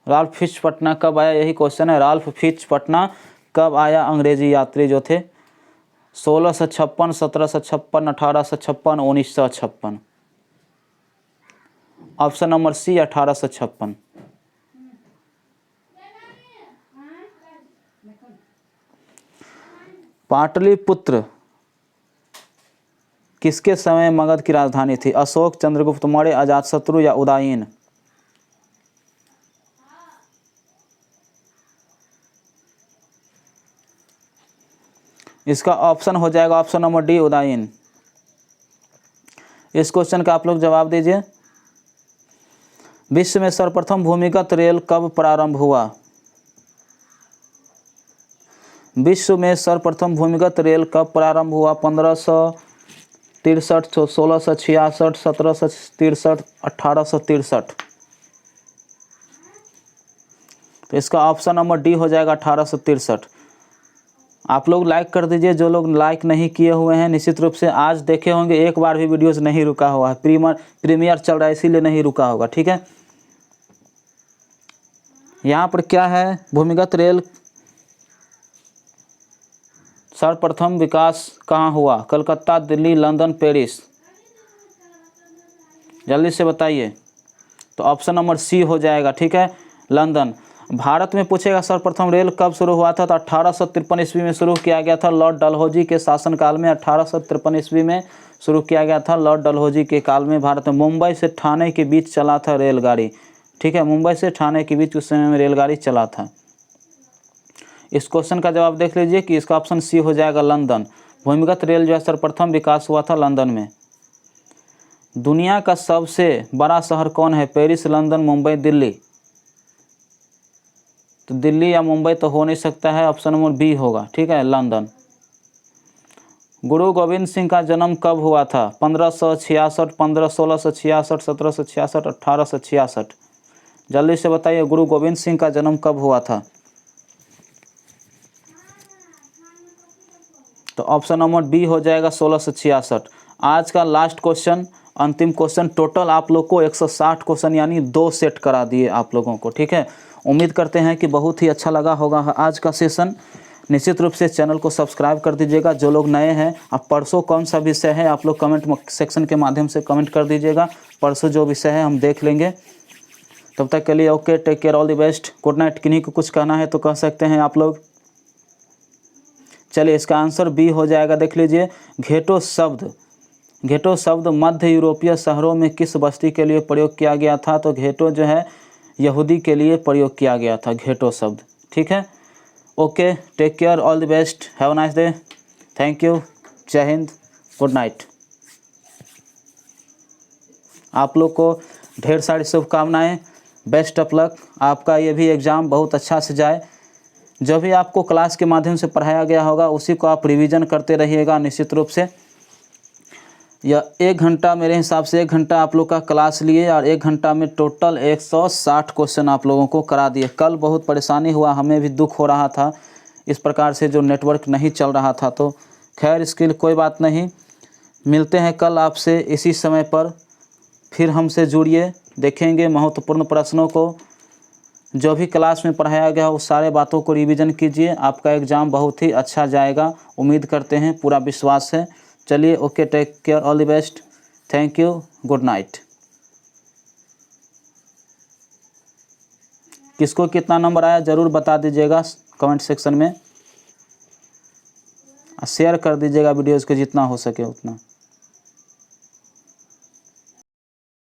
राल्फ फिच पटना कब आया, यही क्वेश्चन है। राल्फ फिच पटना कब आया? अंग्रेजी यात्री जो थे 1656, 1756, 1856, 1956। ऑप्शन नंबर सी 1856। पाटलिपुत्र किसके समय मगध की राजधानी थी? अशोक, चंद्रगुप्त मौर्य, अजातशत्रु या उदयन? इसका ऑप्शन हो जाएगा ऑप्शन नंबर डी, उदयन। इस क्वेश्चन का आप लोग जवाब दीजिए। विश्व में सर्वप्रथम भूमिगत रेल कब प्रारंभ हुआ? विश्व में सर्वप्रथम भूमिगत रेल कब प्रारंभ हुआ? 1563, 1666, 1763, 1863। तो इसका ऑप्शन नंबर डी हो जाएगा 1863। आप लोग लाइक कर दीजिए, जो लोग लाइक नहीं किए हुए हैं। निश्चित रूप से आज देखे होंगे, एक बार भी वीडियोस नहीं रुका हुआ है, प्रीमियर चल रहा है इसीलिए नहीं रुका होगा, ठीक है। यहाँ पर क्या है, भूमिगत रेल सर्वप्रथम विकास कहाँ हुआ? Calcutta, Delhi, London, Paris? जल्दी से बताइए। तो ऑप्शन नंबर सी हो जाएगा, ठीक है, लंदन। भारत में पूछेगा सर्वप्रथम रेल कब शुरू हुआ था? तो 1853 ईस्वी में शुरू किया गया था, लॉर्ड डलहौजी के शासनकाल में। 1853 ईस्वी में शुरू किया गया था, लॉर्ड डलहौजी के काल में। भारत में मुंबई से ठाणे के बीच चला था रेलगाड़ी, ठीक है, मुंबई से ठाणे के बीच उस समय में रेलगाड़ी चला था। इस क्वेश्चन का जवाब देख लीजिए कि इसका ऑप्शन सी हो जाएगा, लंदन। भूमिगत रेल जो है सर्वप्रथम विकास हुआ था लंदन में। दुनिया का सबसे बड़ा शहर कौन है? Paris, London, Mumbai, Delhi? तो दिल्ली या मुंबई तो हो नहीं सकता है, ऑप्शन नंबर बी होगा, ठीक है, लंदन। गुरु गोविंद सिंह का जन्म कब हुआ था? 1566, 1666, 1766, 1866? जल्दी से बताइए, गुरु गोविंद सिंह का जन्म कब हुआ था? तो ऑप्शन नंबर बी हो जाएगा 1666। आज का लास्ट क्वेश्चन, अंतिम क्वेश्चन। टोटल आप लोग को 160 क्वेश्चन यानी 2 सेट करा दिए आप लोगों को, ठीक है। उम्मीद करते हैं कि बहुत ही अच्छा लगा होगा आज का सेशन। निश्चित रूप से चैनल को सब्सक्राइब कर दीजिएगा। जो लोग नए हैं, अब परसों कौन सा विषय है आप लोग कमेंट सेक्शन के माध्यम से कमेंट कर दीजिएगा। परसों जो विषय है हम देख लेंगे। तब तक के लिए okay, take care, all the best, good night. किन्हीं को कुछ कहना है तो कह सकते हैं आप लोग। चलिए, इसका आंसर बी हो जाएगा, देख लीजिए। घेटो शब्द मध्य यूरोपीय शहरों में किस बस्ती के लिए प्रयोग किया गया था? तो घेटो जो है यहूदी के लिए प्रयोग किया गया था, घेटो शब्द, ठीक है। Okay, take care, all the best, have a nice day, thank you, जय हिंद, गुड नाइट। आप लोग को ढेर सारी शुभकामनाएं, बेस्ट ऑफ लक। आपका ये भी एग्ज़ाम बहुत अच्छा से जाए। जो भी आपको क्लास के माध्यम से पढ़ाया गया होगा उसी को आप रिवीजन करते रहिएगा निश्चित रूप से। या 1 घंटा, मेरे हिसाब से 1 घंटा आप लोग का क्लास लिए और 1 घंटा में टोटल 160 क्वेश्चन आप लोगों को करा दिए। कल बहुत परेशानी हुआ, हमें भी दुख हो रहा था इस प्रकार से, जो नेटवर्क नहीं चल रहा था। तो खैर इसके लिए कोई बात नहीं, मिलते हैं कल आपसे इसी समय पर, फिर हमसे जुड़िए, देखेंगे महत्वपूर्ण प्रश्नों को। जो भी क्लास में पढ़ाया गया उस सारे बातों को रिवीजन कीजिए, आपका एग्ज़ाम बहुत ही अच्छा जाएगा, उम्मीद करते हैं, पूरा विश्वास है। चलिए, okay, take care, all the best, thank you, good night. किसको कितना नंबर आया ज़रूर बता दीजिएगा कमेंट सेक्शन में, शेयर कर दीजिएगा वीडियोज़ के जितना हो सके उतना।